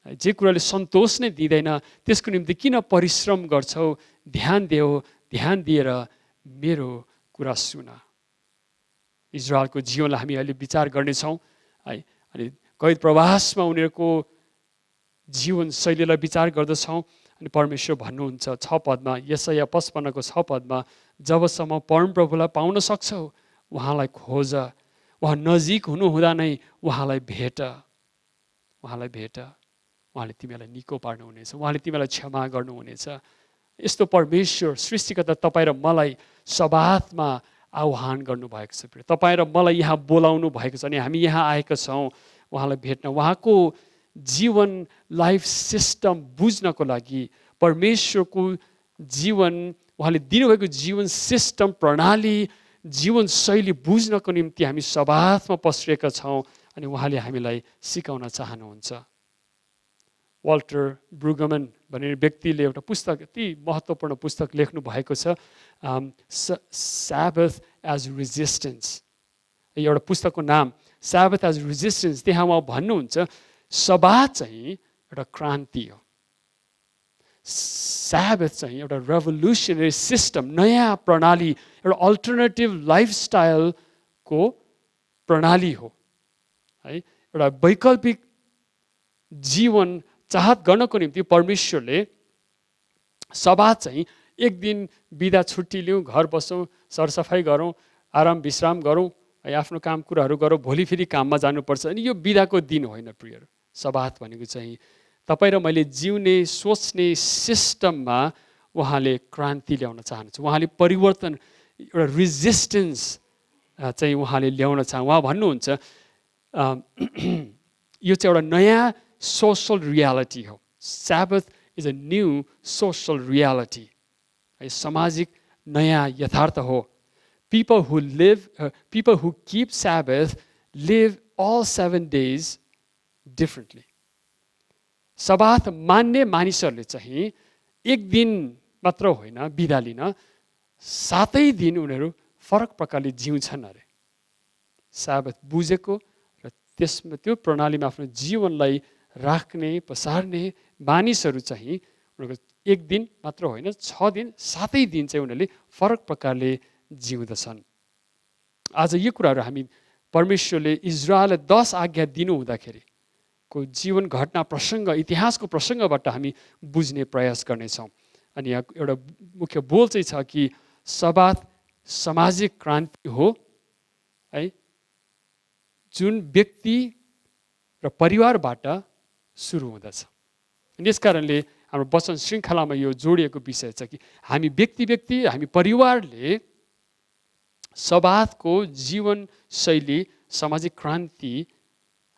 जे कुराले सन्तोष नै दिँदैन त्यसको निम्ति किन परिश्रम गर्छौ? ध्यान दिएर मेरो कुरा सुन। इजरायलको जीवनलाई हामी अहिले विचार गर्नेछौँ है। अनि कैद प्रवासमा उनीहरूको जीवनशैलीलाई विचार गर्दछौँ। अनि परमेश्वर भन्नुहुन्छ 6 पदमा, यशाया 55 को 6 पदमा, जबसम्म परमप्रभुलाई पाउन सक्छौ उहाँलाई खोज, उहाँ नजिक हुनुहुँदा नै उहाँलाई भेट, उहाँले तिमीलाई निको पार्नुहुनेछ, उहाँले तिमीलाई क्षमा गर्नुहुनेछ। यस्तो परमेश्वर सृष्टिकर्ता तपाईँ र मलाई सबातमा आह्वान गर्नुभएको छ। तपाईँ र मलाई यहाँ बोलाउनु भएको छ अनि हामी यहाँ आएका छौँ उहाँलाई भेट्न, उहाँको जीवन लाइफ सिस्टम बुझ्नको लागि, परमेश्वरको जीवन, उहाँले दिनुभएको जीवन सिस्टम प्रणाली, जीवनशैली बुझ्नको निम्ति हामी सबातमा पस्रिएका छौँ अनि उहाँले हामीलाई सिकाउन चाहनुहुन्छ। वाल्टर ब्रुगमन भन्ने व्यक्तिले एउटा पुस्तक, यति महत्त्वपूर्ण पुस्तक लेख्नु भएको छ, Sabbath as Resistance। एउटा पुस्तकको नाम Sabbath as Resistance। त्यहाँ उहाँ भन्नुहुन्छ सबात चाहिँ एउटा क्रान्ति हो, Sabbath चाहिँ एउटा रेभोल्युसनरी सिस्टम, नयाँ प्रणाली, एउटा अल्टरनेटिभ लाइफस्टाइलको प्रणाली हो है। एउटा वैकल्पिक जीवन चाहत गर्नको निम्ति परमेश्वरले सबात चाहिँ एक दिन बिदा छुट्टी लिउँ, घर बसौँ, सरसफाइ गरौँ, आराम विश्राम गरौँ, आफ्नो काम कुराहरू गरौँ, भोलि फेरि काममा जानुपर्छ। अनि यो बिदाको दिन होइन प्रियहरू। सबात भनेको चाहिँ तपाईँ र मैले जिउने, सोच्ने सिस्टममा उहाँले क्रान्ति ल्याउन चाहनुहुन्छ, उहाँले परिवर्तन, एउटा रेजिस्टेन्स चाहिँ उहाँले ल्याउन चाहन्छ। उहाँ भन्नुहुन्छ यो चाहिँ एउटा नयाँ सोसल रियालिटी हो। Sabbath is a new social reality। सामाजिक नयाँ यथार्थ हो। People who keep Sabbath live all 7 days differently। सबात मान्ने मानिसहरूले चाहिँ एक दिन मात्र होइन बिदा लिन, 7 दिन उनीहरू फरक प्रकारले जिउँछन् अरे। साबत बुझेको र त्यसमा त्यो प्रणालीमा आफ्नो जीवनलाई राख्ने, पसार्ने मानिसहरू चाहिँ उनीहरूको एक दिन मात्र होइन 6 दिन, 7 दिन चाहिँ उनीहरूले फरक प्रकारले जिउँदछन्। आज यो कुराहरू हामी परमेश्वरले इजरायललाई 10 आज्ञा दिनु हुँदाखेरि को जीवन घटना प्रसङ्ग, इतिहासको प्रसङ्गबाट हामी बुझ्ने प्रयास गर्नेछौँ। अनि यहाँ एउटा मुख्य बोल चाहिँ छ कि सबात सामाजिक क्रान्ति हो है, जुन व्यक्ति र परिवारबाट सुरु हुँदछ। यस कारणले हाम्रो वचन श्रृङ्खलामा यो जोडिएको विषय छ कि हामी व्यक्ति, हामी परिवारले सबातको जीवन शैली, सामाजिक क्रान्ति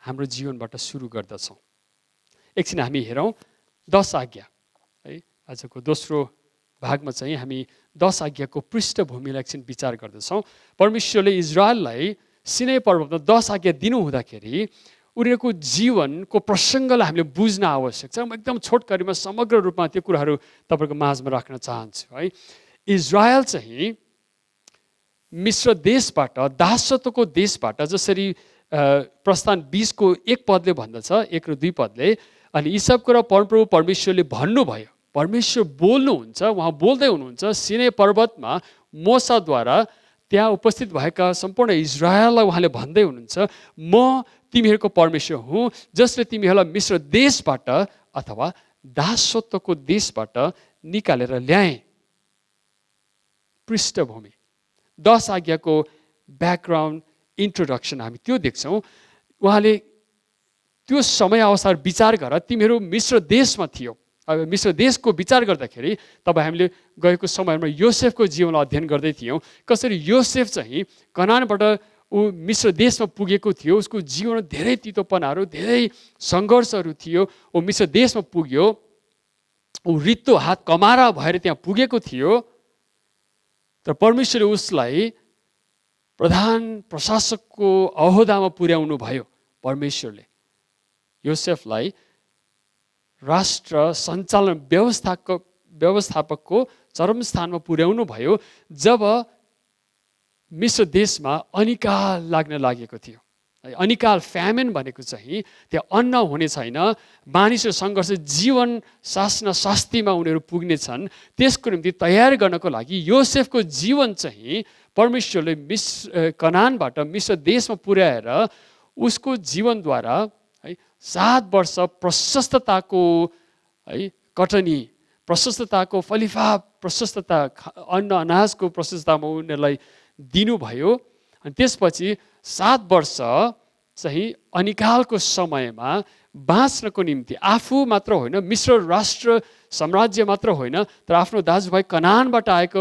हाम्रो जीवनबाट सुरु गर्दछौँ। एकछिन हामी हेरौँ 10 आज्ञा है। आजको दोस्रो भागमा चाहिँ हामी 10 आज्ञाको पृष्ठभूमिलाई एकछिन विचार गर्दछौँ। परमेश्वरले इजरायललाई सिनै पर्वतमा 10 आज्ञा दिनु हुँदाखेरि उनीहरूको जीवनको प्रसङ्गलाई हामीले बुझ्न आवश्यक छ। म एकदम छोटकरीमा समग्र रूपमा त्यो कुराहरू तपाईँको माझमा राख्न चाहन्छु है। इजरायल चाहिँ मिश्र देशबाट, दासत्वको देशबाट, जसरी प्रस्थान 20 को 1 पदले भन्दछ, 1 र 2 पदले, अनि यी सब कुरा परमप्रभु परमेश्वरले भन्नुभयो। परमेश्वर बोल्नुहुन्छ, उहाँ बोल्दै हुनुहुन्छ सिनै पर्वतमा मोसाद्वारा त्यहाँ उपस्थित भएका सम्पूर्ण इजरायललाई उहाँले भन्दै हुनुहुन्छ, म तिमीहरूको परमेश्वर हुँ जसले तिमीहरूलाई मिश्र देशबाट अथवा दासत्वको देशबाट निकालेर ल्याएँ। पृष्ठभूमि 10 आज्ञाको ब्याकग्राउन्ड, इन्ट्रोडक्सन हामी त्यो देख्छौँ। उहाँले त्यो समय अवसर विचार गर, तिमीहरू मिश्र देशमा थियो। अब मिश्र देशको विचार गर्दाखेरि तपाईँ हामीले गएको समयमा योसेफको जीवनलाई अध्ययन गर्दै थियौँ। कसरी योसेफ चाहिँ कनानबाट ऊ मिश्र देशमा पुगेको थियो, उसको जीवनमा धेरै तितोपनाहरू, धेरै सङ्घर्षहरू थियो। ऊ मिश्र देशमा पुग्यो, ऊ रित्तो हात कमारा भएर त्यहाँ पुगेको थियो। तर परमेश्वरले उसलाई प्रधान प्रशासकको अहोदामा पुर्याउनु भयो। परमेश्वरले योसेफलाई राष्ट्र सञ्चालन व्यवस्थापकको चरम स्थानमा पुर्याउनु भयो जब मिश्र देशमा अनिकाल लाग्न लागेको थियो। अनिकाल फ्यामिन भनेको चाहिँ त्यहाँ अन्न हुने छैन, मानिसहरू सङ्घर्ष जीवन सास्न शास्तिमा उनीहरू पुग्नेछन्। त्यसको निम्ति तयार गर्नको लागि योसेफको जीवन चाहिँ परमेश्वरले कनानबाट मिस्र देशमा पुर्याएर उसको जीवनद्वारा है 7 वर्ष प्रशस्तताको है कटनी, प्रशस्तताको फलिफाप, प्रशस्तता अन्न अनाजको प्रशस्ततामा उनीहरूलाई दिनुभयो। अनि त्यसपछि 7 वर्ष चाहिँ अनिकालको समयमा बाँच्नको निम्ति आफू मात्र होइन, मिस्र राष्ट्र साम्राज्य मात्र होइन, तर आफ्नो दाजुभाइ कनानबाट आएको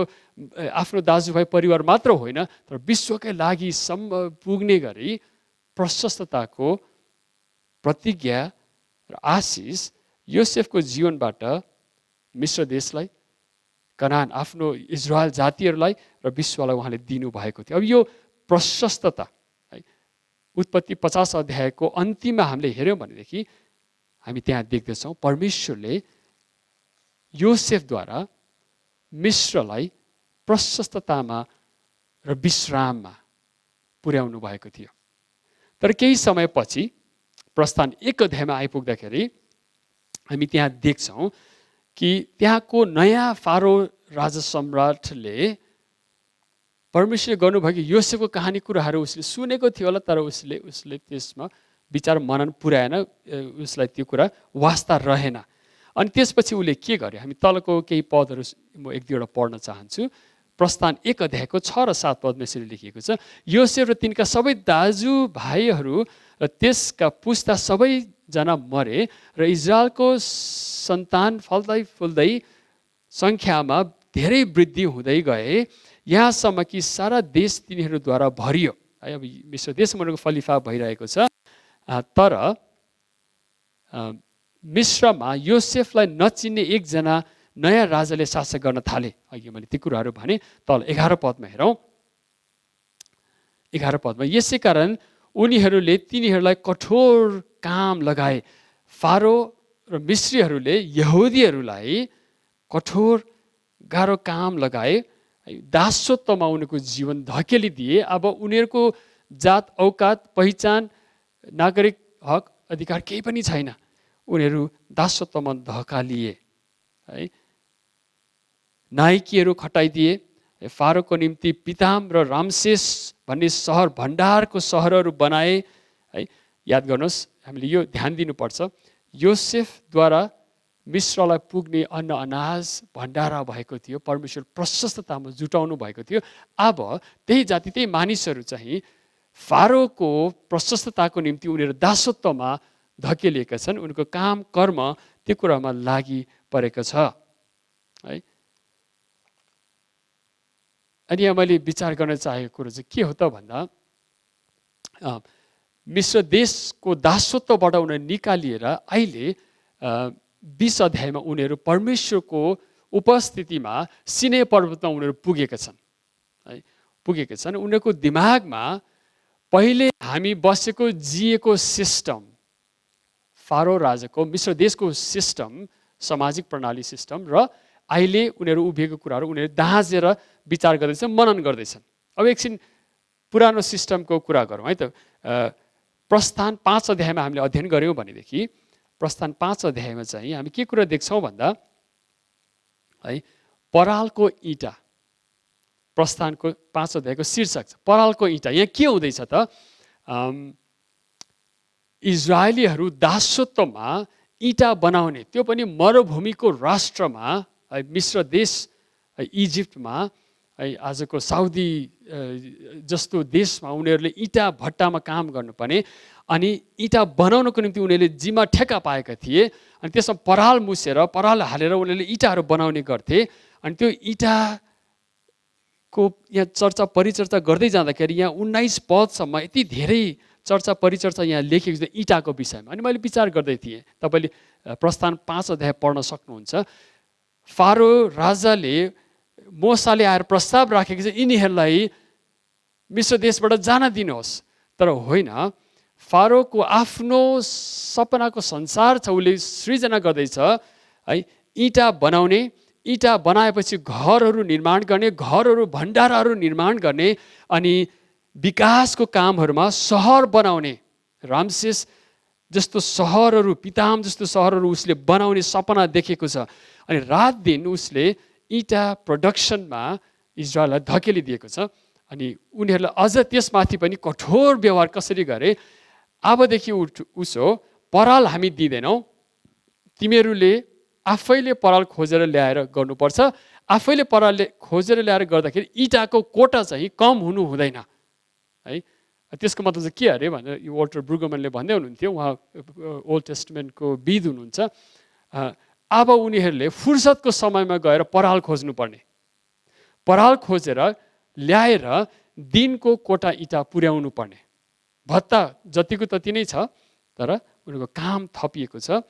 आफ्नो दाजुभाइ परिवार मात्र होइन, तर विश्वकै लागि पुग्ने गरी प्रशस्तताको प्रतिज्ञा र आशिष योसेफको जीवनबाट मिस्र देशलाई, कनान आफ्नो इजरायल जातिहरूलाई र विश्वलाई उहाँले दिनुभएको थियो। अब यो प्रशस्तता है उत्पत्ति 50 अध्यायको अन्तिममा हामीले हेऱ्यौँ भनेदेखि हामी त्यहाँ देख्दछौँ परमेश्वरले योसेफद्वारा मिस्रलाई प्रशस्ततामा र विश्राममा पुर्याउनु भएको थियो। तर केही समयपछि प्रस्थान 1 अध्यायमा आइपुग्दाखेरि हामी त्यहाँ देख्छौँ कि त्यहाँको नयाँ फारो राजा सम्राटले परमेश्वरले गर्नुभएको योसेफको कहानी कुराहरू उसले सुनेको थियो होला, तर उसले त्यसमा विचार मनन पुर्याएन, उसलाई त्यो कुरा वास्ता रहेन। अनि त्यसपछि उसले के गर्यो, हामी तलको केही पदहरू म 1-2 पढ्न चाहन्छु। प्रस्थान 1 अध्यायको 6 र 7 पदमा यसरी लेखिएको छ, योसेफ र तिनका सबै दाजुभाइहरू र त्यसका पुस्ता सबैजना मरे र इजरायलको सन्तान फल्दै फुल्दै सङ्ख्यामा धेरै वृद्धि हुँदै गए, यहाँसम्म कि सारा देश तिनीहरूद्वारा भरियो। है अब मिस्र देशमा फलिफा भइरहेको छ, तर मिस्रमा योसेफलाई नचिन्ने एकजना नयाँ राजाले शासन गर्न थाले। अघि मैले ती कुराहरू भने। तल 11 पदमा हेरौँ। 11 पदमा यसै कारण उनीहरूले तिनीहरूलाई कठोर काम लगाए। फारो र मिस्रीहरूले यहुदीहरूलाई कठोर गाह्रो काम लगाए, दासत्वमा उनीहरूको जीवन धकेलिदिए। अब उनीहरूको जात औकात पहिचान नागरिक हक अधिकार केही पनि छैन, उनीहरू दासत्वमा धकालिए है। नाइकीहरू खटाइदिए। फारोको निम्ति पिताम र रामसेस भन्ने सहर भण्डारको सहरहरू बनाए है। याद गर्नुहोस्, हामीले यो ध्यान दिनुपर्छ, योसेफद्वारा मिस्रलाई पुग्ने अन्न अनाज भण्डारा भएको थियो, परमेश्वर प्रशस्ततामा जुटाउनु भएको थियो। अब त्यही जाति त्यही मानिसहरू चाहिँ फारोको प्रशस्तताको निम्ति उनीहरू दासत्वमा धकेलिएका छन्, उनको काम कर्म त्यो कुरामा लागि परेको छ है। अनि यहाँ मैले विचार गर्न चाहेको कुरो चाहिँ के हो त भन्दा, मिस्र देशको दासत्वबाट उनीहरू निकालिएर अहिले 20 अध्यायमा उनीहरू परमेश्वरको उपस्थितिमा सिनै पर्वतमा उनीहरू पुगेका छन् है, पुगेका छन्। उनीहरूको दिमागमा पहिले हामी बसेको जिएको सिस्टम, फारो राजाको मिस्र देशको सिस्टम, सामाजिक प्रणाली सिस्टम र अहिले उनीहरू उभिएको कुराहरू उनीहरू दाँजेर विचार गर्दैछन्, मनन गर्दैछन्। अब एकछिन पुरानो सिस्टमको कुरा गरौँ है त। प्रस्थान 5 अध्यायमा हामीले अध्ययन गऱ्यौँ भनेदेखि प्रस्थान 5 अध्यायमा चाहिँ हामी के कुरा देख्छौँ भन्दा है, परालको इँटा, प्रस्थानको 5 अध्यायको शीर्षक छ परालको इँटा। यहाँ के हुँदैछ त, इजरायलीहरू दासत्वमा इँटा बनाउने, त्यो पनि मरुभूमिको राष्ट्रमा मिस्र देश इजिप्टमा आजको साउदी जस्तो देशमा उनीहरूले इँटा भट्टामा काम गर्नुपर्ने, अनि इँटा बनाउनको निम्ति उनीहरूले जिम्मा ठेक्का पाएका थिए। अनि त्यसमा पराल मुसेर पराल हालेर उनीहरूले इँटाहरू बनाउने गर्थे। अनि त्यो इँटाको यहाँ चर्चा परिचर्चा गर्दै जाँदाखेरि यहाँ 19 पदसम्म यति धेरै चर्चा परिचर्चा यहाँ लेखेको छ इँटाको विषयमा। अनि मैले विचार गर्दै थिएँ, तपाईँले प्रस्थान 5 अध्याय पढ्न सक्नुहुन्छ। फारो राजाले मोसाले आएर प्रस्ताव राखेको छ यिनीहरूलाई मिस्र देशबाट जान दिनुहोस्, तर होइन, फारोको आफ्नो सपनाको संसार छ, उसले सृजना गर्दैछ है, इँटा बनाउने, इँटा बनाएपछि घरहरू निर्माण गर्ने, घरहरू भण्डाराहरू निर्माण गर्ने, अनि विकासको कामहरूमा सहर बनाउने, रामसेस जस्तो सहरहरू, पिताम जस्तो सहरहरू उसले बनाउने सपना देखेको छ। अनि रात दिन उसले इँटा प्रोडक्सनमा इजरायललाई धकेलिदिएको छ। अनि उनीहरूलाई अझ त्यसमाथि पनि कठोर व्यवहार कसरी गरे, अबदेखि उसो पराल हामी दिँदैनौँ, तिमीहरूले आफैले पराल खोजेर ल्याएर गर्नुपर्छ। आफैले पराल खोजेर ल्याएर गर्दाखेरि इँटाको कोटा चाहिँ कम हुनु हुँदैन है। त्यसको मतलब चाहिँ के अरे भनेर यो वाल्टर ब्रुगमनले भन्दै हुनुहुन्थ्यो, उहाँ ओल्ड टेस्टमेन्टको विद हुनुहुन्छ। अब उनीहरूले फुर्सदको समयमा गएर पराल खोज्नुपर्ने, पराल खोजेर ल्याएर दिनको कोटा इँटा पुर्याउनु पर्ने। भत्ता जतिको तति नै छ, तर उनीहरूको काम थपिएको छ।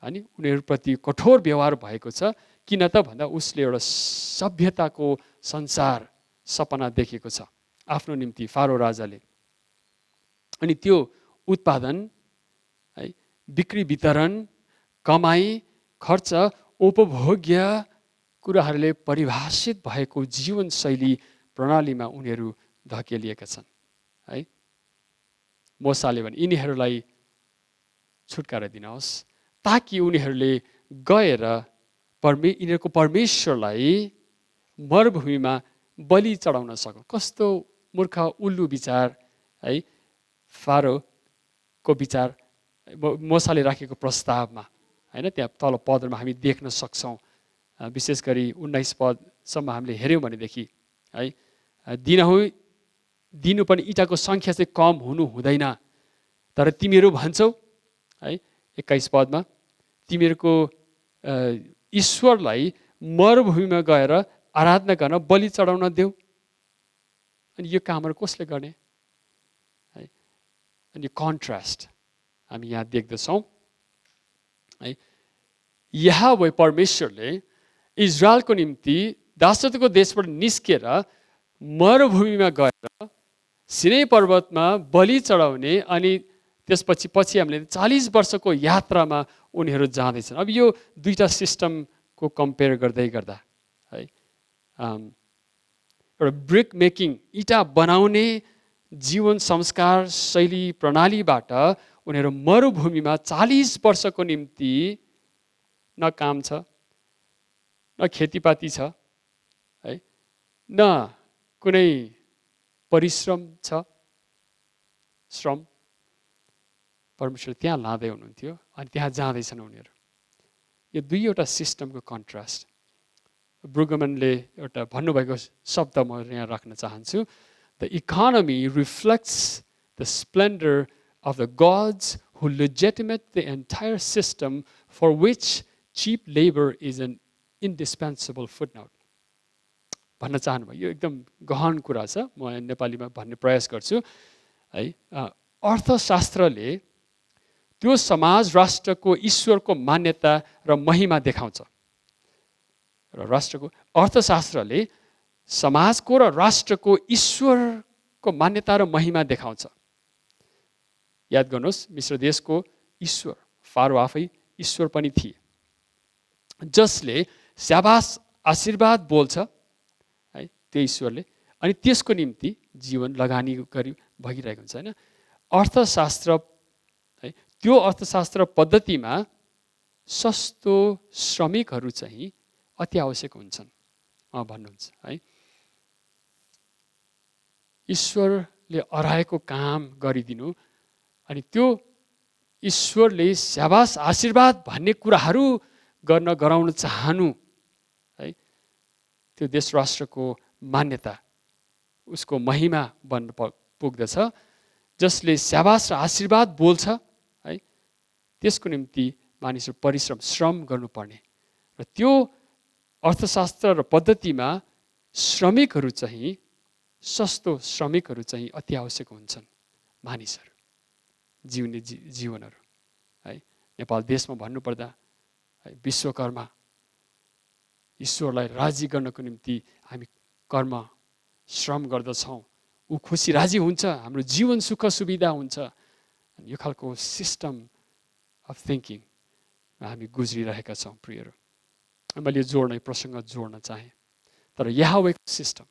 अनि उनीहरूप्रति कठोर व्यवहार भएको छ। किन त भन्दा उसले एउटा सभ्यताको संसार सपना देखेको छ आफ्नो निम्ति फारो राजाले। अनि त्यो उत्पादन है, बिक्री वितरण, कमाई, खर्च, उपभोग्य कुराहरूले परिभाषित भएको जीवनशैली प्रणालीमा उनीहरू धकेलिएका छन् है। मोसाले भने यिनीहरूलाई छुटकारा दिनुहोस् ताकि उनीहरूले गएर यिनीहरूको परमेश्वरलाई मरुभूमिमा बलि चढाउन सकौँ। कस्तो मूर्ख उल्लु विचार है फारोको विचार मोसाले राखेको प्रस्तावमा हैन। त्यहाँ तल पदमा हामी देख्न सक्छौँ, विशेष गरी 19 पदसम्म हामीले हेऱ्यौँ भनेदेखि है, दिनु पनि इँटाको सङ्ख्या चाहिँ कम हुनु हुँदैन, तर तिमीहरू भन्छौ है 21 पदमा, तिमीहरूको ईश्वरलाई मरुभूमिमा गएर आराधना गर्न बलि चढाउन देऊ। अनि यो कामहरू कसले गर्ने है। अनि कन्ट्रास्ट हामी यहाँ देख्दछौँ है। यहोवा परमेश्वरले इजरायलको निम्ति दासत्वको देशबाट निस्केर मरुभूमिमा गएर सिनै पर्वतमा बलि चढाउने, अनि त्यसपछि हामीले 40 वर्षको यात्रामा उनीहरू जाँदैछन्। अब यो दुईटा सिस्टमको कम्पेयर गर्दै गर्दा है, एउटा ब्रिक मेकिङ, इँटा बनाउने जीवन संस्कार शैली प्रणालीबाट उनीहरू मरुभूमिमा 40 वर्षको निम्ति न काम छ, न खेतीपाती छ है, न कुनै परिश्रम छ, श्रम परमेश्वर त्यहाँ लाँदै हुनुहुन्थ्यो अनि त्यहाँ जाँदैछन् उनीहरू। यो दुईवटा सिस्टमको कन्ट्रास्ट ब्रुगमनले एउटा भन्नुभएको शब्द म यहाँ राख्न चाहन्छु। The economy reflects the splendour of the gods who legitimate the entire system for which cheap labour is an indispensable footnote भन्न चाहनुभयो। यो एकदम गहन कुरा छ, म नेपालीमा भन्ने प्रयास गर्छु है। अर्थशास्त्रले त्यो समाज राष्ट्रको ईश्वरको मान्यता र महिमा देखाउँछ। र राष्ट्रको अर्थशास्त्रले समाजको र राष्ट्रको ईश्वरको मान्यता र महिमा देखाउँछ। याद गर्नुहोस्, मिश्र देशको ईश्वर फारो आफै ईश्वर पनि थिए, जसले स्याबास आशीर्वाद बोल्छ है त्यो ईश्वरले, अनि त्यसको निम्ति जीवन लगानी गरी भइरहेको हुन्छ होइन। अर्थशास्त्र है, त्यो अर्थशास्त्र पद्धतिमा सस्तो श्रमिकहरू चाहिँ अति आवश्यक हुन्छन् भन्नुहुन्छ है। ईश्वरले अराएको काम गरिदिनु, अनि त्यो ईश्वरले स्याबास आशीर्वाद भन्ने कुराहरू गराउन चाहनु है, त्यो देश राष्ट्रको मान्यता उसको महिमा बन्न पुग्दछ। जसले स्याबास र आशीर्वाद बोल्छ है, त्यसको निम्ति मानिसहरू परिश्रम श्रम गर्नुपर्ने, र त्यो अर्थशास्त्र र पद्धतिमा श्रमिकहरू चाहिँ सस्तो श्रमिकहरू चाहिँ अति आवश्यक हुन्छन्। मानिसहरू जिउने जीवनहरू है। नेपाल देशमा भन्नुपर्दा है, विश्वकर्मा ईश्वरलाई राजी गर्नको निम्ति हामी कर्म श्रम गर्दछौँ, ऊ खुसी राजी हुन्छ, हाम्रो जीवन सुख सुविधा हुन्छ। यो खालको सिस्टम अफ थिङ्किङमा हामी गुज्रिरहेका छौँ प्रियहरू। मैले यो प्रसङ्ग जोड्न चाहेँ, तर यहोवाको सिस्टम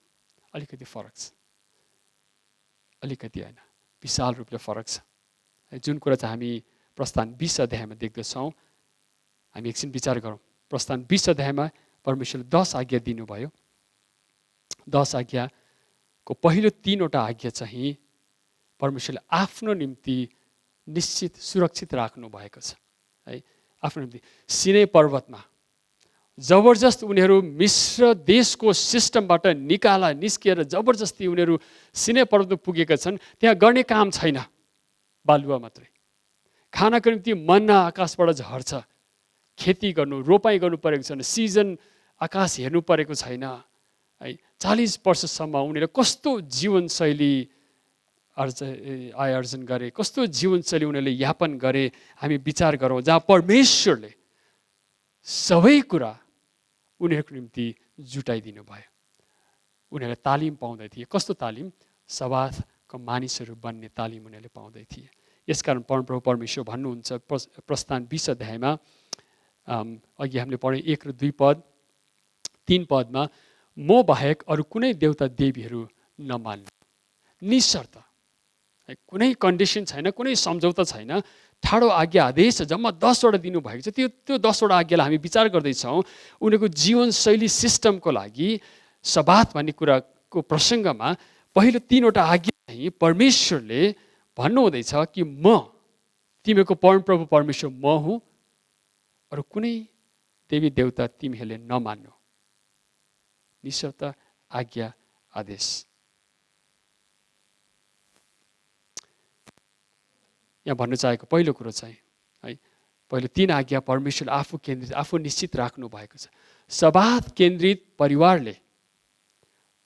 अलिकति फरक छ। अलिकति होइन, विशाल रूपले फरक छ। जुन कुरा चाहिँ हामी प्रस्थान 20 अध्यायमा देख्दछौँ, हामी एकछिन विचार गरौँ। प्रस्थान 20 अध्यायमा परमेश्वरले 10 आज्ञा दिनुभयो। 10 आज्ञाको पहिलो 3वटा आज्ञा चाहिँ परमेश्वरले आफ्नो निम्ति निश्चित सुरक्षित राख्नु भएको छ है। आफ्नो निम्ति सिनै पर्वतमा जबरजस्त उनीहरू मिश्र देशको सिस्टमबाट निस्किएर जबरजस्ती उनीहरू सिनै पर्वतमा पुगेका छन्। त्यहाँ गर्ने काम छैन, बालुवा मात्रै। खानाको निम्ति मन्ना आकाशबाट झर्छ, खेती गर्नु रोपाइँ गर्नु परेको छैन, सिजन आकाश हेर्नु परेको छैन है। 40 वर्षसम्म उनीहरूले कस्तो जीवनशैली आय अर्जन गरे, कस्तो जीवनशैली उनीहरूले यापन गरे, हामी विचार गरौँ। जहाँ परमेश्वरले सबै कुरा उनीहरूको निम्ति जुटाइदिनु भयो। उनीहरूले तालिम पाउँदै थिए। कस्तो तालिम? सबाथको मानिसहरू बन्ने तालिम उनीहरूले पाउँदै थिए। यसकारण परमप्रभु परमेश्वर भन्नुहुन्छ प्रस्थान 20 अध्यायमा, अघि हामीले पढ्यौँ 1 र 2 पद 3 पदमा, म बाहेक अरू कुनै देवता देवीहरू नमान्नु, निशर्त, कुनै कन्डिसन छैन, कुनै सम्झौता छैन। ठाडो आज्ञा आदेश जम्मा 10वटा दिनुभएको छ। त्यो 10वटा आज्ञालाई हामी विचार गर्दैछौँ। उनीहरूको जीवनशैली सिस्टमको लागि सबात भन्ने कुराको प्रसङ्गमा पहिलो 3वटा आज्ञा चाहिँ परमेश्वरले भन्नुहुँदैछ कि म तिमीहरूको परमप्रभु परमेश्वर म हुँ, अरू कुनै देवी देवता तिमीहरूले नमान्नु, निशर्त आज्ञा आदेश। यहाँ भन्नु चाहेको पहिलो कुरो चाहिँ है, पहिलो 3 आज्ञा परमेश्वरले आफू केन्द्रित, आफू निश्चित राख्नु भएको छ। सबात केन्द्रित परिवारले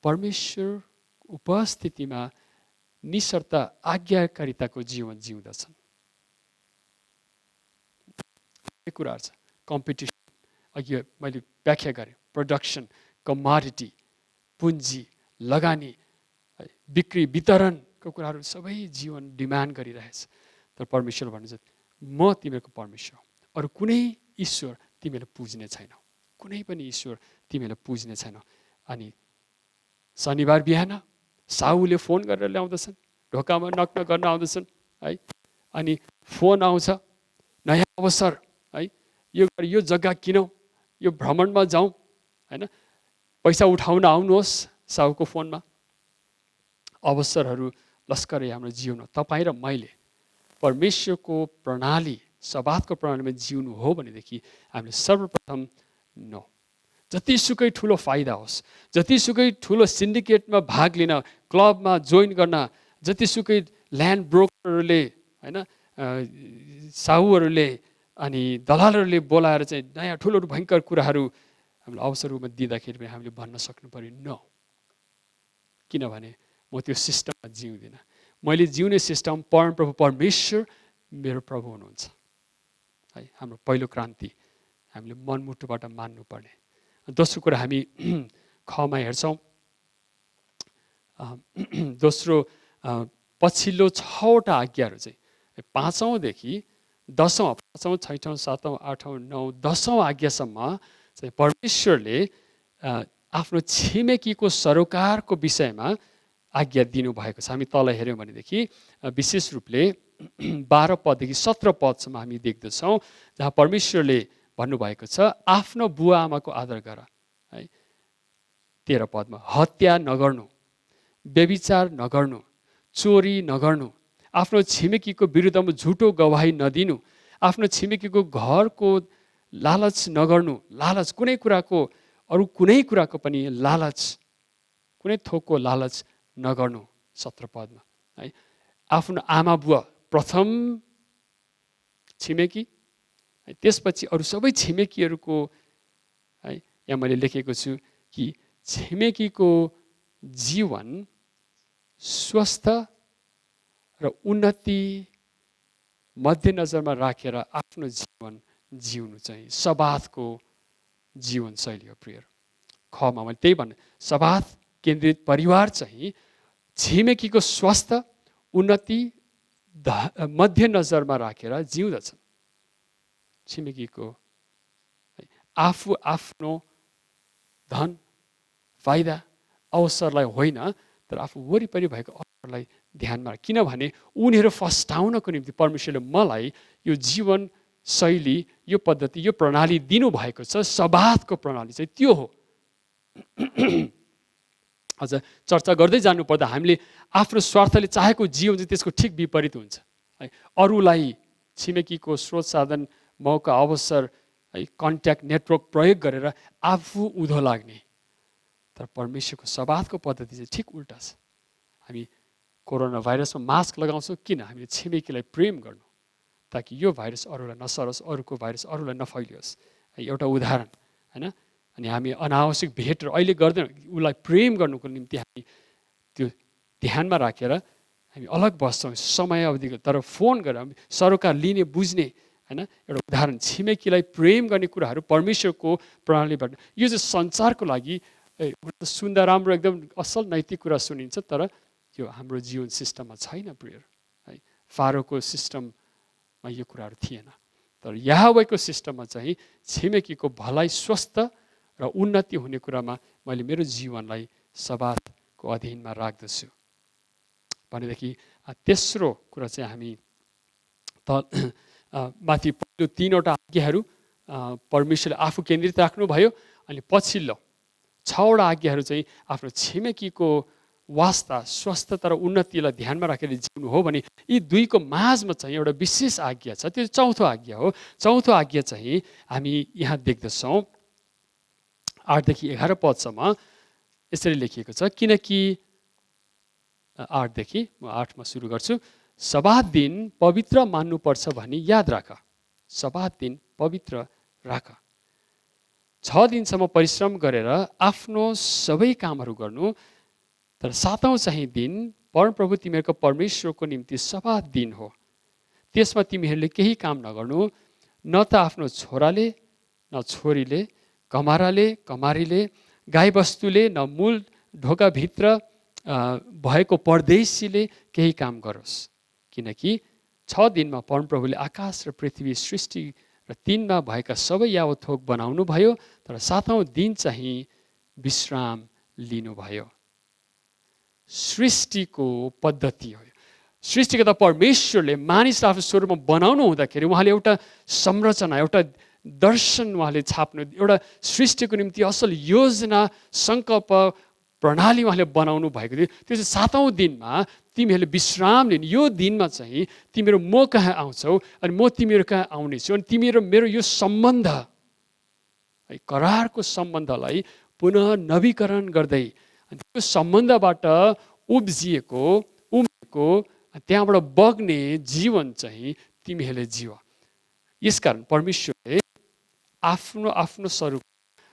परमेश्वर उपस्थितिमा निशर्त आज्ञाकारिताको जीवन जिउँदछन्। यो कुराहरू छ। कम्पिटिसन, अघि मैले व्याख्या गरेँ, प्रोडक्सन, कमोडिटी, पुँजी, लगानी, बिक्री वितरणको कुराहरू सबै जीवन डिमान्ड गरिरहेछ। तर परमेश्वर भन्नुहुन्छ म तिमीहरूको परमेश्वर, अरू कुनै ईश्वर तिमीहरूले पुज्ने छैनौ, कुनै पनि ईश्वर तिमीहरूले पुज्ने छैनौ। अनि शनिबार बिहान साहुले फोन गरेर ल्याउँदछन्, ढोकामा नक्न गर्न आउँदछन् है। अनि फोन आउँछ, नयाँ अवसर है, यो जग्गा किनौँ, यो भ्रमणमा जाउँ होइन, पैसा उठाउन आउनुहोस् साहुको फोनमा। अवसरहरू लस्करै हाम्रो जीवनमा तपाईँ र मैले परमेश्वरको प्रणाली, सबातको प्रणालीमा जिउनु हो भनेदेखि हामीले सर्वप्रथम जतिसुकै ठुलो फाइदा होस्, जतिसुकै ठुलो सिन्डिकेटमा भाग लिन, क्लबमा जोइन गर्न, जतिसुकै ल्यान्ड ब्रोकरहरूले होइन, साहुहरूले अनि दलालहरूले बोलाएर चाहिँ नयाँ ठुलो भयङ्कर कुराहरू हामीले अवसरमा दिँदाखेरि हामीले भन्न सक्नु पर्यो न, किनभने म त्यो सिस्टममा जिउँदिनँ। मैले जिउने सिस्टम परमप्रभु परमेश्वर मेरो प्रभु हुनुहुन्छ है। हाम्रो पहिलो क्रान्ति हामीले मनमुटुबाट मान्नुपर्ने। दोस्रो कुरा हामी खमा हेर्छौँ, दोस्रो पछिल्लो 6वटा आज्ञाहरू चाहिँ 5औँदेखि 10औँ, 5औँ, 6औँ, 7औँ, 8औँ, 9औँ, 10औँ आज्ञासम्म चाहिँ परमेश्वरले आफ्नो छिमेकीको सरोकारको विषयमा आज्ञा दिनुभएको छ। हामी तल हेऱ्यौँ भनेदेखि विशेष रूपले 12 पददेखि 17 पदसम्म हामी देख्दछौँ, जहाँ परमेश्वरले भन्नुभएको छ आफ्नो बुवा आमाको आदर गर है। 13 पदमा हत्या नगर्नु, व्यभिचार नगर्नु, चोरी नगर्नु, आफ्नो छिमेकीको विरुद्धमा झुटो गवाही नदिनु, आफ्नो छिमेकीको घरको लालच नगर्नु। लालच, कुनै कुराको, अरू कुनै कुराको पनि लालच, कुनै थोकको लालच नगर्नु 17 पदमा है। आफ्नो आमा बुवा प्रथम छिमेकी, त्यसपछि अरू सबै छिमेकीहरूको है। यहाँ मैले लेखेको छु कि छिमेकीको जीवन स्वस्थ र उन्नति मध्यनजरमा राखेर आफ्नो जीवन जिउनु चाहिँ सबातको जीवनशैली हो। प्रिय खमा मैले त्यही भन्ने, सबात केन्द्रित परिवार चाहिँ छिमेकीको स्वास्थ्य उन्नति मध्यनजरमा राखेर जिउँदछन्। छिमेकीको आफू आफ्नो धन फाइदा अवसरलाई होइन, तर आफू वरिपरि भएको अवसरलाई ध्यानमा, किनभने उनीहरू फस्टाउनको निम्ति परमेश्वरले मलाई यो जीवन शैली, यो पद्धति, यो प्रणाली दिनुभएको छ। सबातको प्रणाली चाहिँ त्यो हो। अझ चर्चा गर्दै जानुपर्दा हामीले आफ्नो स्वार्थले चाहेको जीवन चाहिँ त्यसको ठिक विपरीत हुन्छ है। अरूलाई, छिमेकीको स्रोत साधन, मौका, अवसर, है, कन्ट्याक्ट, नेटवर्क प्रयोग गरेर आफू उँधो लाग्ने। तर परमेश्वरको सबातको पद्धति चाहिँ ठिक उल्टा छ। हामी कोरोना भाइरसमा मास्क लगाउँछौँ किन? हामीले छिमेकीलाई प्रेम गर्नु, ताकि यो भाइरस अरूलाई नसरोस्, अरूको भाइरस अरूलाई नफैलियोस्। एउटा उदाहरण होइन। अनि हामी अनावश्यक भेटहरू अहिले गर्दैनौँ, उसलाई प्रेम गर्नुको निम्ति हामी त्यो ध्यानमा राखेर हामी अलग बस्छौँ समय अवधिको। तर फोन गरेर सरोकार लिने, बुझ्ने होइन, एउटा उदाहरण। छिमेकीलाई प्रेम गर्ने कुराहरू परमेश्वरको प्रणालीबाट, यो चाहिँ संसारको लागि सुन्दा राम्रो, एकदम असल नैतिक कुरा सुनिन्छ, तर यो हाम्रो जीवन सिस्टममा छैन प्रियर है। फारोको सिस्टममा यो कुराहरू थिएन। तर यहोवाको सिस्टममा चाहिँ छिमेकीको भलाइ, स्वस्थ र उन्नति हुने कुरामा मैले मेरो जीवनलाई सबातको अधीनमा राख्दछु भनेदेखि तेस्रो कुरा चाहिँ हामी माथि पहिलो 3वटा आज्ञाहरू परमेश्वरले आफू केन्द्रित राख्नुभयो, अनि पछिल्लो 6वटा आज्ञाहरू चाहिँ आफ्नो छिमेकीको वास्ता, स्वस्थता र उन्नतिलाई ध्यानमा राखेर जिउनु हो भने यी दुईको माझमा चाहिँ एउटा विशेष आज्ञा छ। त्यो चौथो आज्ञा हो। चौथो आज्ञा चाहिँ हामी यहाँ देख्दछौँ 8 देखि 11 पदसम्म यसरी लेखिएको छ। किनकि 8 देखि म 8 मा सुरु गर्छु। सबात दिन पवित्र मान्नुपर्छ भनी याद राख। सबात दिन पवित्र राख। 6 दिनसम्म परिश्रम गरेर आफ्नो सबै कामहरू गर्नु, तर 7औं चाहिँ दिन परमप्रभु तिमीहरूको परमेश्वरको निम्ति सबात दिन हो। त्यसमा तिमीहरूले केही काम नगर्नु, न त आफ्नो छोराले, न छोरीले, कमाराले, कमारीले, गाईबस्तुले, न मूल ढोकाभित्र भएको परदेशीले केही काम गरोस्। किनकि 6 दिनमा परमप्रभुले आकाश र पृथ्वी सृष्टि र तिनमा भएका सबै यावत थोक बनाउनु भयो, तर 7औं दिन चाहिँ विश्राम लिनुभयो। सृष्टिको पद्धति हो। सृष्टिको त परमेश्वरले मानिसलाई आफ्नो स्वरूपमा बनाउनु हुँदाखेरि उहाँले एउटा संरचना, एउटा दर्शन उहाँले छाप्नु, एउटा सृष्टिको निम्ति असल योजना, सङ्कल्प, प्रणाली उहाँले बनाउनु भएको थियो। त्यो चाहिँ 7औं दिनमा तिमीहरूले विश्राम लिने। यो दिनमा चाहिँ तिमीहरू म कहाँ आउँछौ अनि म तिमीहरू कहाँ आउनेछु, अनि तिमीहरू मेरो यो सम्बन्ध, करारको सम्बन्धलाई पुनः नवीकरण गर्दै, अनि त्यो सम्बन्धबाट उब्जिएको, उम्रेको, त्यहाँबाट बग्ने जीवन चाहिँ तिमीहरूले जिउ। यसकारण परमेश्वरले आफ्नो आफ्नो स्वरूप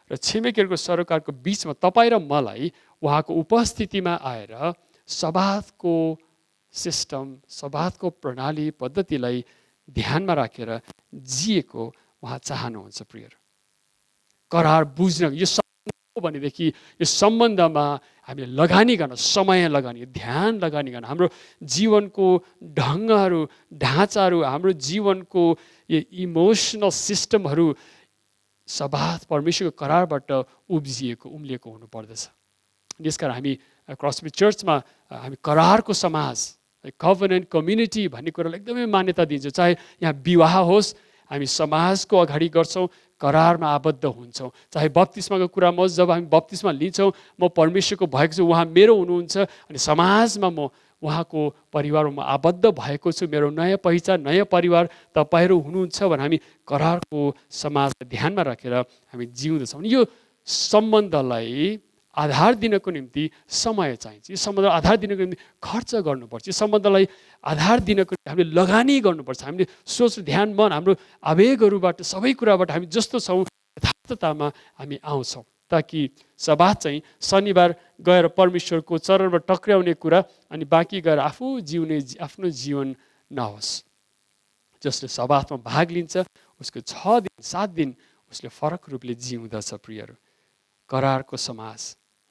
र छिमेकीहरूको सरोकारको बिचमा तपाईँ र मलाई उहाँको उपस्थितिमा आएर सबातको सिस्टम, सबातको प्रणाली, पद्धतिलाई ध्यानमा राखेर जिएको उहाँ चाहनुहुन्छ प्रियहरू। करार बुझ्न, यो भनेदेखि यो सम्बन्धमा हामीले लगानी गर्न, समय लगानी, ध्यान लगानी गर्न, हाम्रो जीवनको ढङ्गहरू, ढाँचाहरू, हाम्रो जीवनको यो इमोसनल सिस्टमहरू सबात परमेश्वरको करारबाट उब्जिएको, उम्लिएको हुनुपर्दछ। यसकारण हामी क्रसबी चर्चमा हामी करारको समाज, कभनेन्ट कम्युनिटी भन्ने कुरालाई एकदमै मान्यता दिन्छौँ। चाहे यहाँ विवाह होस्, हामी समाजको अगाडि गर्छौँ, करारमा आबद्ध हुन्छौँ। चाहे बप्तिस्माको कुरामा होस्, जब हामी बप्तिस्मा लिन्छौँ, म परमेश्वरको भएको छु, उहाँ मेरो हुनुहुन्छ, अनि समाजमा म उहाँको परिवारमा आबद्ध भएको छु, मेरो नयाँ पहिचान, नयाँ परिवार तपाईँहरू हुनुहुन्छ भनेर हामी करारको समाजलाई ध्यानमा राखेर हामी जिउँदछौँ। यो सम्बन्धलाई आधार दिनको निम्ति समय चाहिन्छ। यो सम्बन्धलाई आधार दिनको निम्ति खर्च गर्नुपर्छ। यो सम्बन्धलाई आधार दिनको निम्ति हामीले लगानी गर्नुपर्छ। हामीले सोच, ध्यान, मन, हाम्रो आवेगहरूबाट, सबै कुराबाट हामी जस्तो छौँ यथार्थतामा हामी आउँछौँ, ताकि सबात चाहिँ शनिबार गएर परमेश्वरको चरणमा टक्राउने कुरा अनि बाँकी गएर आफू जिउने आफ्नो जीवन नहोस्। जसले सबातमा भाग लिन्छ उसको 6 दिन 7 दिन उसले फरक रूपले जिउँदछ प्रियहरू। करारको समाज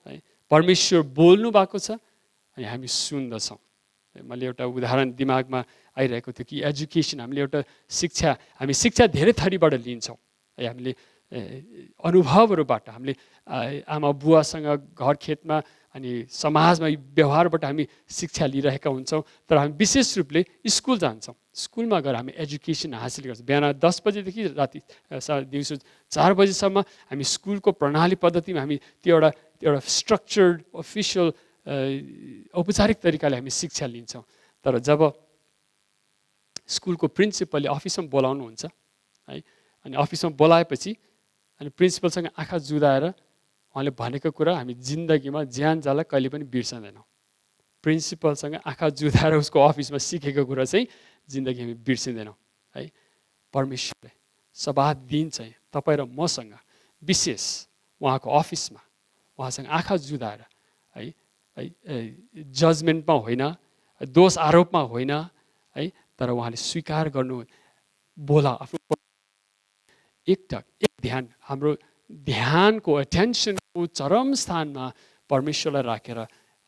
है, परमेश्वर बोल्नु भएको छ अनि हामी सुन्दछौँ। मैले एउटा उदाहरण दिमागमा आइरहेको थियो कि एजुकेसन, हामीले एउटा शिक्षा, हामी शिक्षा धेरै थरीबाट लिन्छौँ है। हामीले अनुभवहरूबाट, हामीले आमा बुवासँग घर खेतमा अनि समाजमा यी व्यवहारबाट हामी शिक्षा लिइरहेका हुन्छौँ, तर हामी विशेष रूपले स्कुल जान्छौँ। स्कुलमा गएर हामी एजुकेसन हासिल गर्छौँ। बिहान 10 बजेदेखि राति दिउँसो 4 बजीसम्म हामी स्कुलको प्रणाली पद्धतिमा हामी त्यो एउटा स्ट्रक्चर्ड अफिसियल औपचारिक तरिकाले हामी शिक्षा लिन्छौँ। तर जब स्कुलको प्रिन्सिपलले अफिसमा बोलाउनुहुन्छ है, अनि अफिसमा बोलाएपछि अनि प्रिन्सिपलसँग आँखा जुदाएर उहाँले भनेको कुरा हामी जिन्दगीमा ज्यान जाला कहिले पनि बिर्सँदैनौँ। प्रिन्सिपलसँग आँखा जुदाएर उसको अफिसमा सिकेको कुरा चाहिँ जिन्दगी हामी बिर्सिँदैनौँ है। परमेश्वरले सबात दिन चाहिँ तपाईँ र मसँग विशेष उहाँको अफिसमा उहाँसँग आँखा जुदाएर है जजमेन्टमा होइन, दोष आरोपमा होइन है, तर उहाँले स्वीकार गर्नु बोला आफ्नो एक ध्यान, हाम्रो ध्यानको एटेन्सनको चरम स्थानमा परमेश्वरलाई राखेर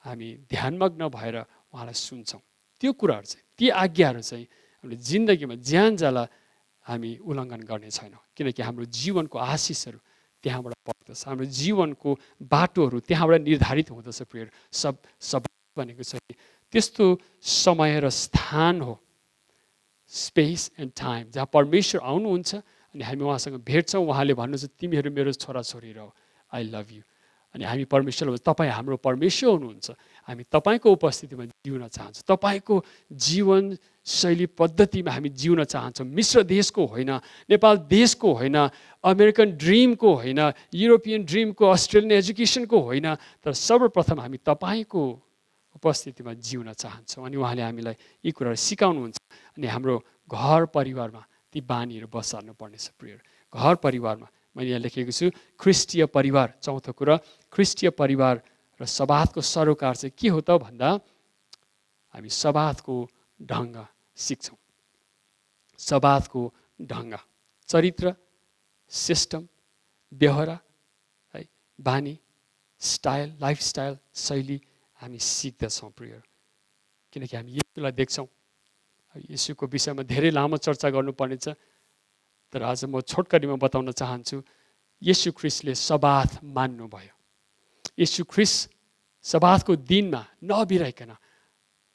हामी ध्यानमग्न भएर उहाँलाई सुन्छौँ। त्यो कुराहरू चाहिँ, ती आज्ञाहरू चाहिँ हामीले जिन्दगीमा ज्यान जाला हामी उल्लङ्घन गर्ने छैनौँ, किनकि हाम्रो जीवनको आशिषहरू त्यहाँबाट पर्दछ, हाम्रो जीवनको बाटोहरू त्यहाँबाट निर्धारित हुँदछ। प्रिय सब भनेको चाहिँ त्यस्तो समय र स्थान हो, स्पेस एन्ड टाइम, जहाँ परमेश्वर आउनुहुन्छ अनि हामी उहाँसँग भेट्छौँ। उहाँले भन्नुहुन्छ तिमीहरू मेरो छोराछोरी रह, आई लभ यु। अनि हामी परमेश्वर, तपाईँ हाम्रो परमेश्वर हुनुहुन्छ, हामी तपाईँको उपस्थितिमा जिउन चाहन्छौँ, तपाईँको जीवन शैली पद्धतिमा हामी जिउन चाहन्छौँ। मिश्र देशको होइन, नेपाल देशको होइन, अमेरिकन ड्रिमको होइन, युरोपियन ड्रिमको, अस्ट्रेलियन एजुकेसनको होइन, तर सर्वप्रथम हामी तपाईँको उपस्थितिमा जिउन चाहन्छौँ। अनि उहाँले हामीलाई यी कुराहरू सिकाउनुहुन्छ। अनि हाम्रो घर परिवारमा ती बानीहरू बसाल्नु पर्नेछ। प्रिय घर परिवारमा मैले यहाँ लेखेको छु ख्रिस्टीय परिवार। चौथो कुरा, ख्रिस्टीय परिवार र सबातको सरोकार चाहिँ के हो त भन्दा हामी सबातको ढङ्ग सिक्छौँ। सबातको ढङ्ग, चरित्र, सिस्टम, व्यवहार है, बानी, स्टाइल, लाइफस्टाइल, शैली हामी सिक्दछौँ। प्रिय किनकि हामी यसलाई देख्छौँ। यसुको विषयमा धेरै लामो चर्चा गर्नुपर्ने छ, तर आज म छोटकरीमा बताउन चाहन्छु। यसु ख्रिस्टले सबात मान्नुभयो। यसु ख्रिस्ट सबातको दिनमा नबिराइकन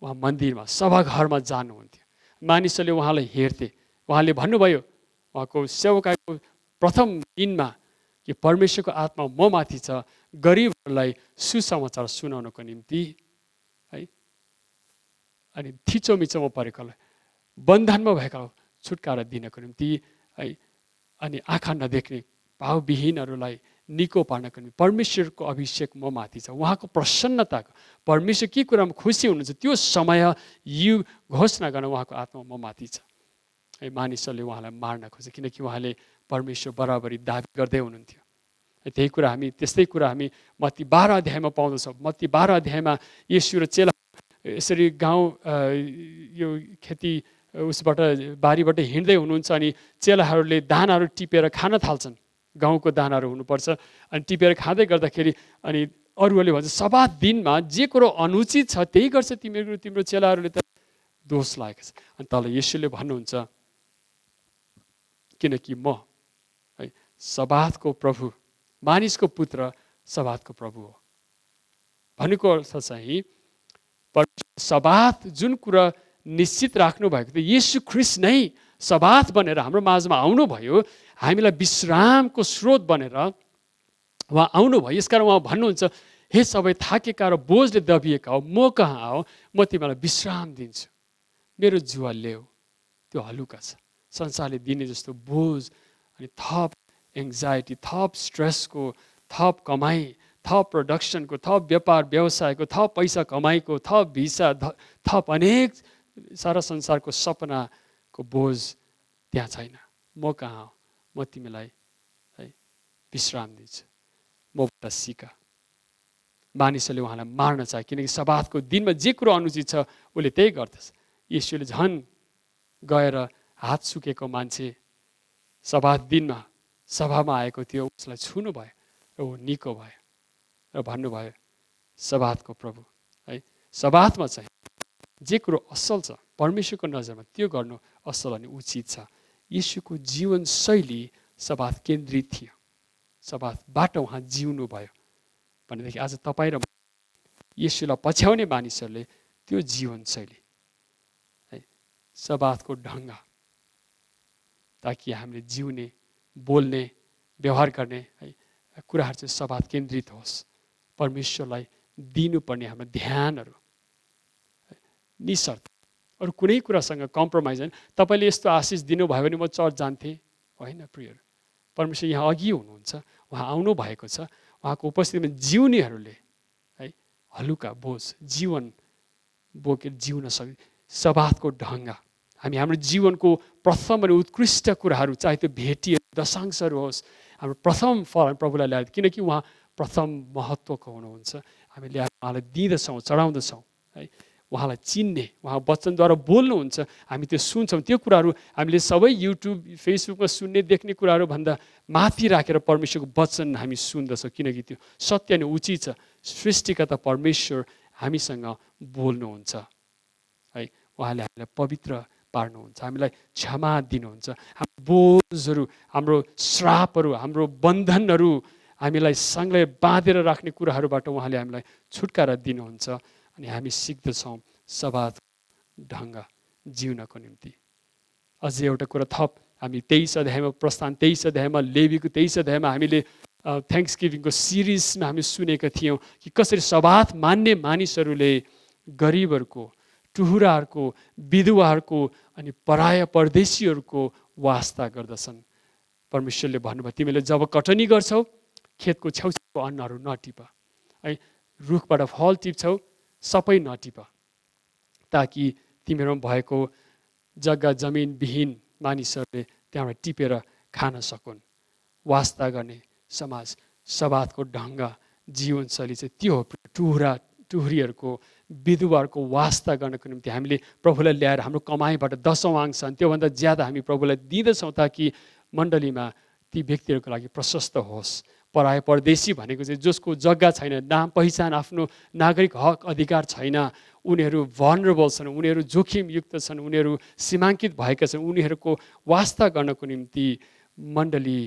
उहाँ मन्दिरमा सभाघरमा जानुहुन्थ्यो। मानिसहरूले उहाँलाई हेर्थे। उहाँले भन्नुभयो उहाँको सेवकाईको प्रथम दिनमा कि परमेश्वरको आत्मा म माथि छ, गरिबहरूलाई सुसमाचार सुनाउनको निम्ति है, अनि थिचोमिचोमा परेकोलाई, बन्धनमा भएका छुटकारा दिनको निम्ति है, अनि आँखा नदेख्ने भावविहीनहरूलाई निको पार्नको निम्ति परमेश्वरको अभिषेक म माथि छ। उहाँको प्रसन्नताको, परमेश्वर के कुरामा खुसी हुनुहुन्छ त्यो समय यो घोषणा गर्न उहाँको आत्मा म माथि छ है। मानिसहरूले उहाँलाई मार्न खोजे किनकि उहाँले परमेश्वर बराबरी दाबी गर्दै हुनुहुन्थ्यो। त्यही कुरा हामी, त्यस्तै कुरा हामी मत्ती 12 अध्यायमा पाउँदछौँ। मत्ती 12 अध्यायमा येशू र चेला यसरी गाउँ यो खेती उसबाट बारीबाट हिँड्दै हुनुहुन्छ अनि चेलाहरूले दानाहरू टिपेर खान थाल्छन्। गाउँको दानाहरू हुनुपर्छ अनि टिपेर खाँदै गर्दाखेरि अनि अरूहरूले भन्छ सबात दिनमा जे कुरो अनुचित छ त्यही गर्छ तिम्रो चेलाहरूले त दोष लागेको छ। अनि तल येशूले भन्नुहुन्छ किनकि म है सबातको प्रभु, मानिसको पुत्र सबातको प्रभु हो। भनेको अर्थ चाहिँ सबात जुन कुरा निश्चित राख्नु भएको थियो, येशू ख्रिस्ट नै सबात बनेर हाम्रो माझमा आउनुभयो, हामीलाई विश्रामको स्रोत बनेर उहाँ आउनुभयो। यसकारण उहाँ भन्नुहुन्छ हे सबै थाकेका र बोझले दबिएका हो, म कहाँ आओ, म तिमीलाई विश्राम दिन्छु। मेरो जुवा ल्याऊ, त्यो हलुका छ। संसारले दिने जस्तो बोझ अनि थप एङ्जाइटी, थप स्ट्रेसको, थप कमाइ, थप प्रोडक्सनको, थप व्यापार व्यवसायको, थप पैसा कमाइको, थप भिसा, थप अनेक सारा संसारको सपनाको बोझ त्यहाँ छैन। म कहाँ हो, म तिमीलाई है विश्राम दिन्छु, मबाट सिक। मानिसहरूले उहाँलाई मार्न चाहे किनकि सबातको दिनमा जे कुरो अनुचित छ उसले त्यही गर्दछ। येशूले झन् गएर हात सुकेको मान्छे सबात दिनमा सभामा आएको थियो, उसलाई छुनु भयो र ऊ निको भयो र भन्नुभयो सबातको प्रभु है। सबातमा चाहिँ जे कुरो असल छ परमेश्वरको नजरमा त्यो गर्नु असल अनि उचित छ। येशूको जीवन शैली सबात केन्द्रित थियो, सबातबाट उहाँ जिउनु भयो भनेदेखि आज तपाईँ र येशूलाई पछ्याउने मानिसहरूले त्यो जीवनशैली है सबातको ढङ्ग ताकि हामीले जिउने बोल्ने व्यवहार गर्ने है कुराहरू चाहिँ सबात केन्द्रित होस् परमेश्वरलाई दिनुपर्ने हाम्रो ध्यानहरू निशर्त अरू कुनै कुरासँग कम्प्रोमाइज होइन तपाईँले यस्तो आशिष दिनुभयो भने म चर्च जान्थेँ होइन प्रियहरू परमेश्वर यहाँ अघि हुनुहुन्छ उहाँ आउनु भएको छ उहाँको उपस्थितिमा जिउनेहरूले है हलुका बोझ जीवन बोकेर जिउन सक्ने सबातको ढङ्ग हामी हाम्रो जीवनको प्रथम अनि उत्कृष्ट कुराहरू चाहे त्यो भेटी दशांशहरू होस् हाम्रो प्रथम फल हामी प्रभुलाई ल्याएर किनकि उहाँ प्रथम महत्त्वको हुनुहुन्छ हामीले उहाँलाई दिँदछौँ चढाउँदछौँ है उहाँलाई चिन्ने उहाँ वचनद्वारा बोल्नुहुन्छ हामी त्यो सुन्छौँ त्यो कुराहरू हामीले सबै युट्युब फेसबुकमा सुन्ने देख्ने कुराहरू भन्दा माथि राखेर परमेश्वरको वचन हामी सुन्दछौँ किनकि त्यो सत्य अनि उचित छ सृष्टिकर्ता परमेश्वर हामीसँग बोल्नुहुन्छ है उहाँले हामीलाई पवित्र पार्नुहुन्छ हामीलाई क्षमा दिनुहुन्छ हाम्रो बोझहरू हाम्रो श्रापहरू हाम्रो बन्धनहरू हामीलाई सँगै बाँधेर राख्ने कुराहरूबाट उहाँले हामीलाई छुटकारा दिनुहुन्छ अनि हामी सिक्दछौँ सबात ढङ्ग जिउनको निम्ति अझै एउटा कुरा थप हामी 23 अध्यायमा प्रस्थान 23 अध्यायमा लेवीको 23 अध्यायमा हामीले थ्याङ्क्स गिभिङको सिरिजमा हामी सुनेका थियौँ कि कसरी सबात मान्ने मानिसहरूले गरिबहरूको टुहुराहरूको विधवाहरूको अनि पराय परदेशीहरूको वास्ता गर्दछन् परमेश्वरले भन्नुभयो तिमीले जब कटनी गर्छौ खेतको छेउछाउको अन्नहरू नटिप है रुखबाट फल टिप्छौ सबै नटिप ताकि तिमीहरूमा भएको जग्गा जमिन विहीन मानिसहरूले त्यहाँबाट टिपेर खान सकुन् वास्ता गर्ने समाज सबातको ढङ्ग जीवनशैली चाहिँ त्यो हो टुहुरीहरूको विधवाहरूको वास्ता गर्नको निम्ति हामीले प्रभुलाई ल्याएर हाम्रो कमाइबाट 10औं अंश त्योभन्दा ज्यादा हामी प्रभुलाई दिँदछौँ ताकि मण्डलीमा ती व्यक्तिहरूको लागि प्रशस्त होस् पराय परदेशी भनेको चाहिँ जसको जग्गा छैन नाम पहिचान आफ्नो नागरिक हक अधिकार छैन उनीहरू भनरेबल छन् उनीहरू जोखिमयुक्त छन् उनीहरू सीमाङ्कित भएका छन् उनीहरूको वास्ता गर्नको निम्ति मण्डली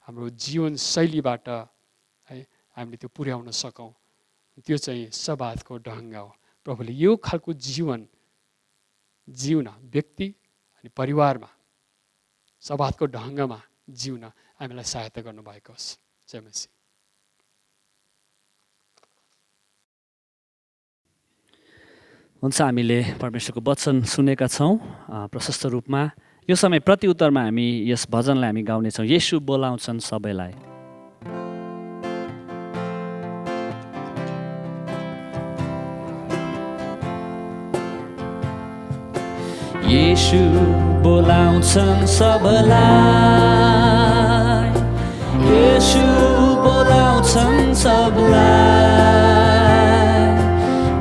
हाम्रो जीवनशैलीबाट है हामीले त्यो पुर्याउन सकौँ त्यो चाहिँ सबातको ढङ्ग हो प्रभुले यो खालको जीवन जिउन व्यक्ति अनि परिवारमा सबातको ढङ्गमा जिउन हामीलाई सहायता गर्नुभएको होस् जय मसीह हुन्छ हामीले परमेश्वरको वचन सुनेका छौँ प्रशस्त रूपमा यो समय प्रतिउत्तरमा हामी यस भजनलाई हामी गाउनेछौँ येशू बोलाउँछन् सबैलाई येशू बोलाउँछन् सबैलाई येशू बोलाउँछन् सबैलाई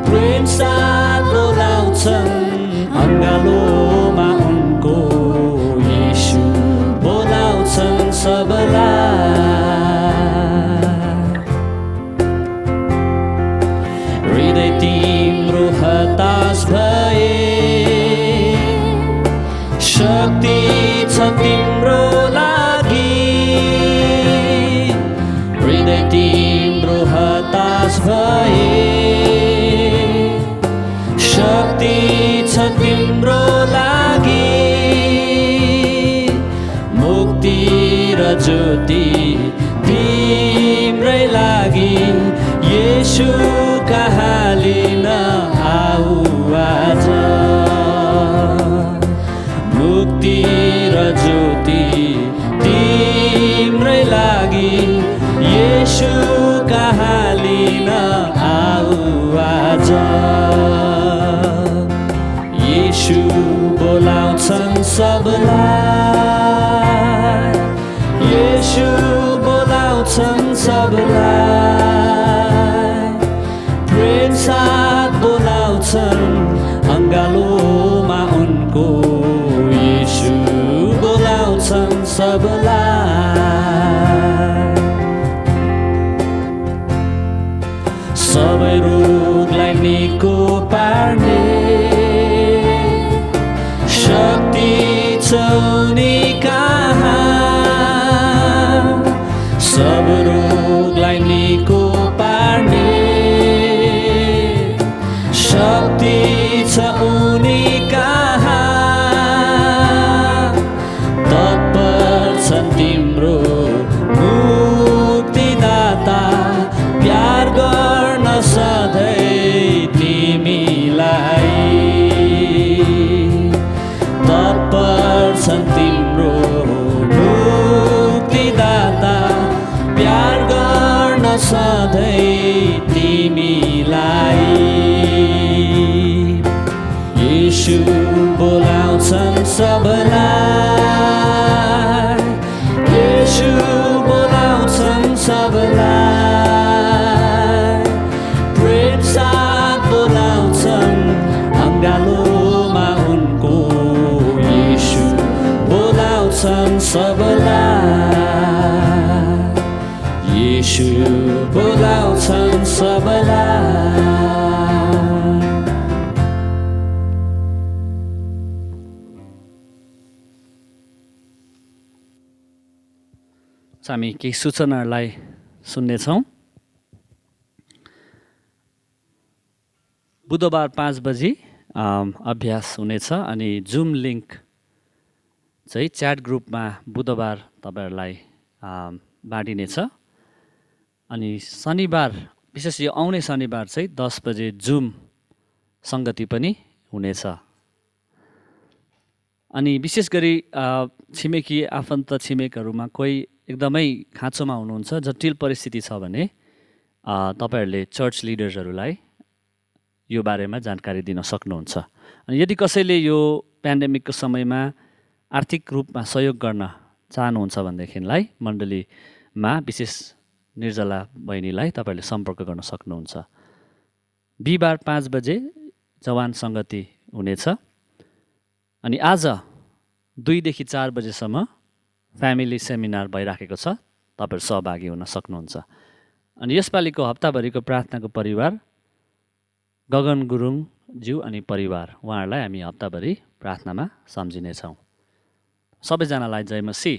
प्रेम साथ बोलाउँछन् अङ्गालोमा उनको येशू बोलाउँछन् सबैलाई हृदय तिम्रो हताश भए शक्ति छ तिम्रो लागि हृदय तिम्रो हताश भए शक्ति छ तिम्रो लागि मुक्ति र ज्योति तिम्रै लागि येशू कहाँ लिन आऊ आज मुक्ति र ज्योति तिम्रै लागि येशू कहाँ लिन आऊ आज येशू बोलाउँछन् सबैलाई येशू बोलाउँछन् सबैलाई प्रेम साथ बोलाउँछन् अङ्गालोमा उनको येशू बोलाउँछन् सबैलाई सबै रोगलाई निको पार्ने शक्ति छ उनी कहाँ सब रोगलाई निको पार्ने सधैँ तिमीलाई येशू बोलाउँछन् सबलाई येशू बोलाउँछन् सबलाई प्रेम साथ बोलाउँछन् अङ्गालोमा उनको येशू बोलाउँछन् सबलाई येशू बोलाउँछन् सबलाई हामी केही सूचनाहरूलाई सुन्नेछौँ। बुधबार 5 बजी अभ्यास हुनेछ अनि जुम लिङ्क चाहिँ च्याट ग्रुपमा बुधबार तपाईँहरूलाई बाँडिनेछ। अनि शनिबार विशेष यो आउने शनिबार चाहिँ 10 बजे जुम सङ्गति पनि हुनेछ। अनि विशेष गरी छिमेकी आफन्त छिमेकहरूमा कोही एकदमै खाँचोमा हुनुहुन्छ, जटिल परिस्थिति छ भने तपाईँहरूले चर्च लिडर्सहरूलाई यो बारेमा जानकारी दिन सक्नुहुन्छ। अनि यदि कसैले यो पेन्डेमिकको समयमा आर्थिक रूपमा सहयोग गर्न चाहनुहुन्छ भनेदेखिलाई मण्डलीमा विशेष निर्जला बहिनीलाई तपाईँहरूले सम्पर्क गर्न सक्नुहुन्छ। बिहिबार 5 बजे जवान सङ्गति हुनेछ। अनि आज 2 देखि 4 बजेसम्म फ्यामिली सेमिनार भइराखेको छ, तपाईँहरू सहभागी हुन सक्नुहुन्छ। अनि यसपालिको हप्ताभरिको प्रार्थनाको परिवार गगन गुरुङज्यू अनि परिवार, उहाँहरूलाई हामी हप्ताभरि प्रार्थनामा सम्झिनेछौँ। सबैजनालाई जय मसीह।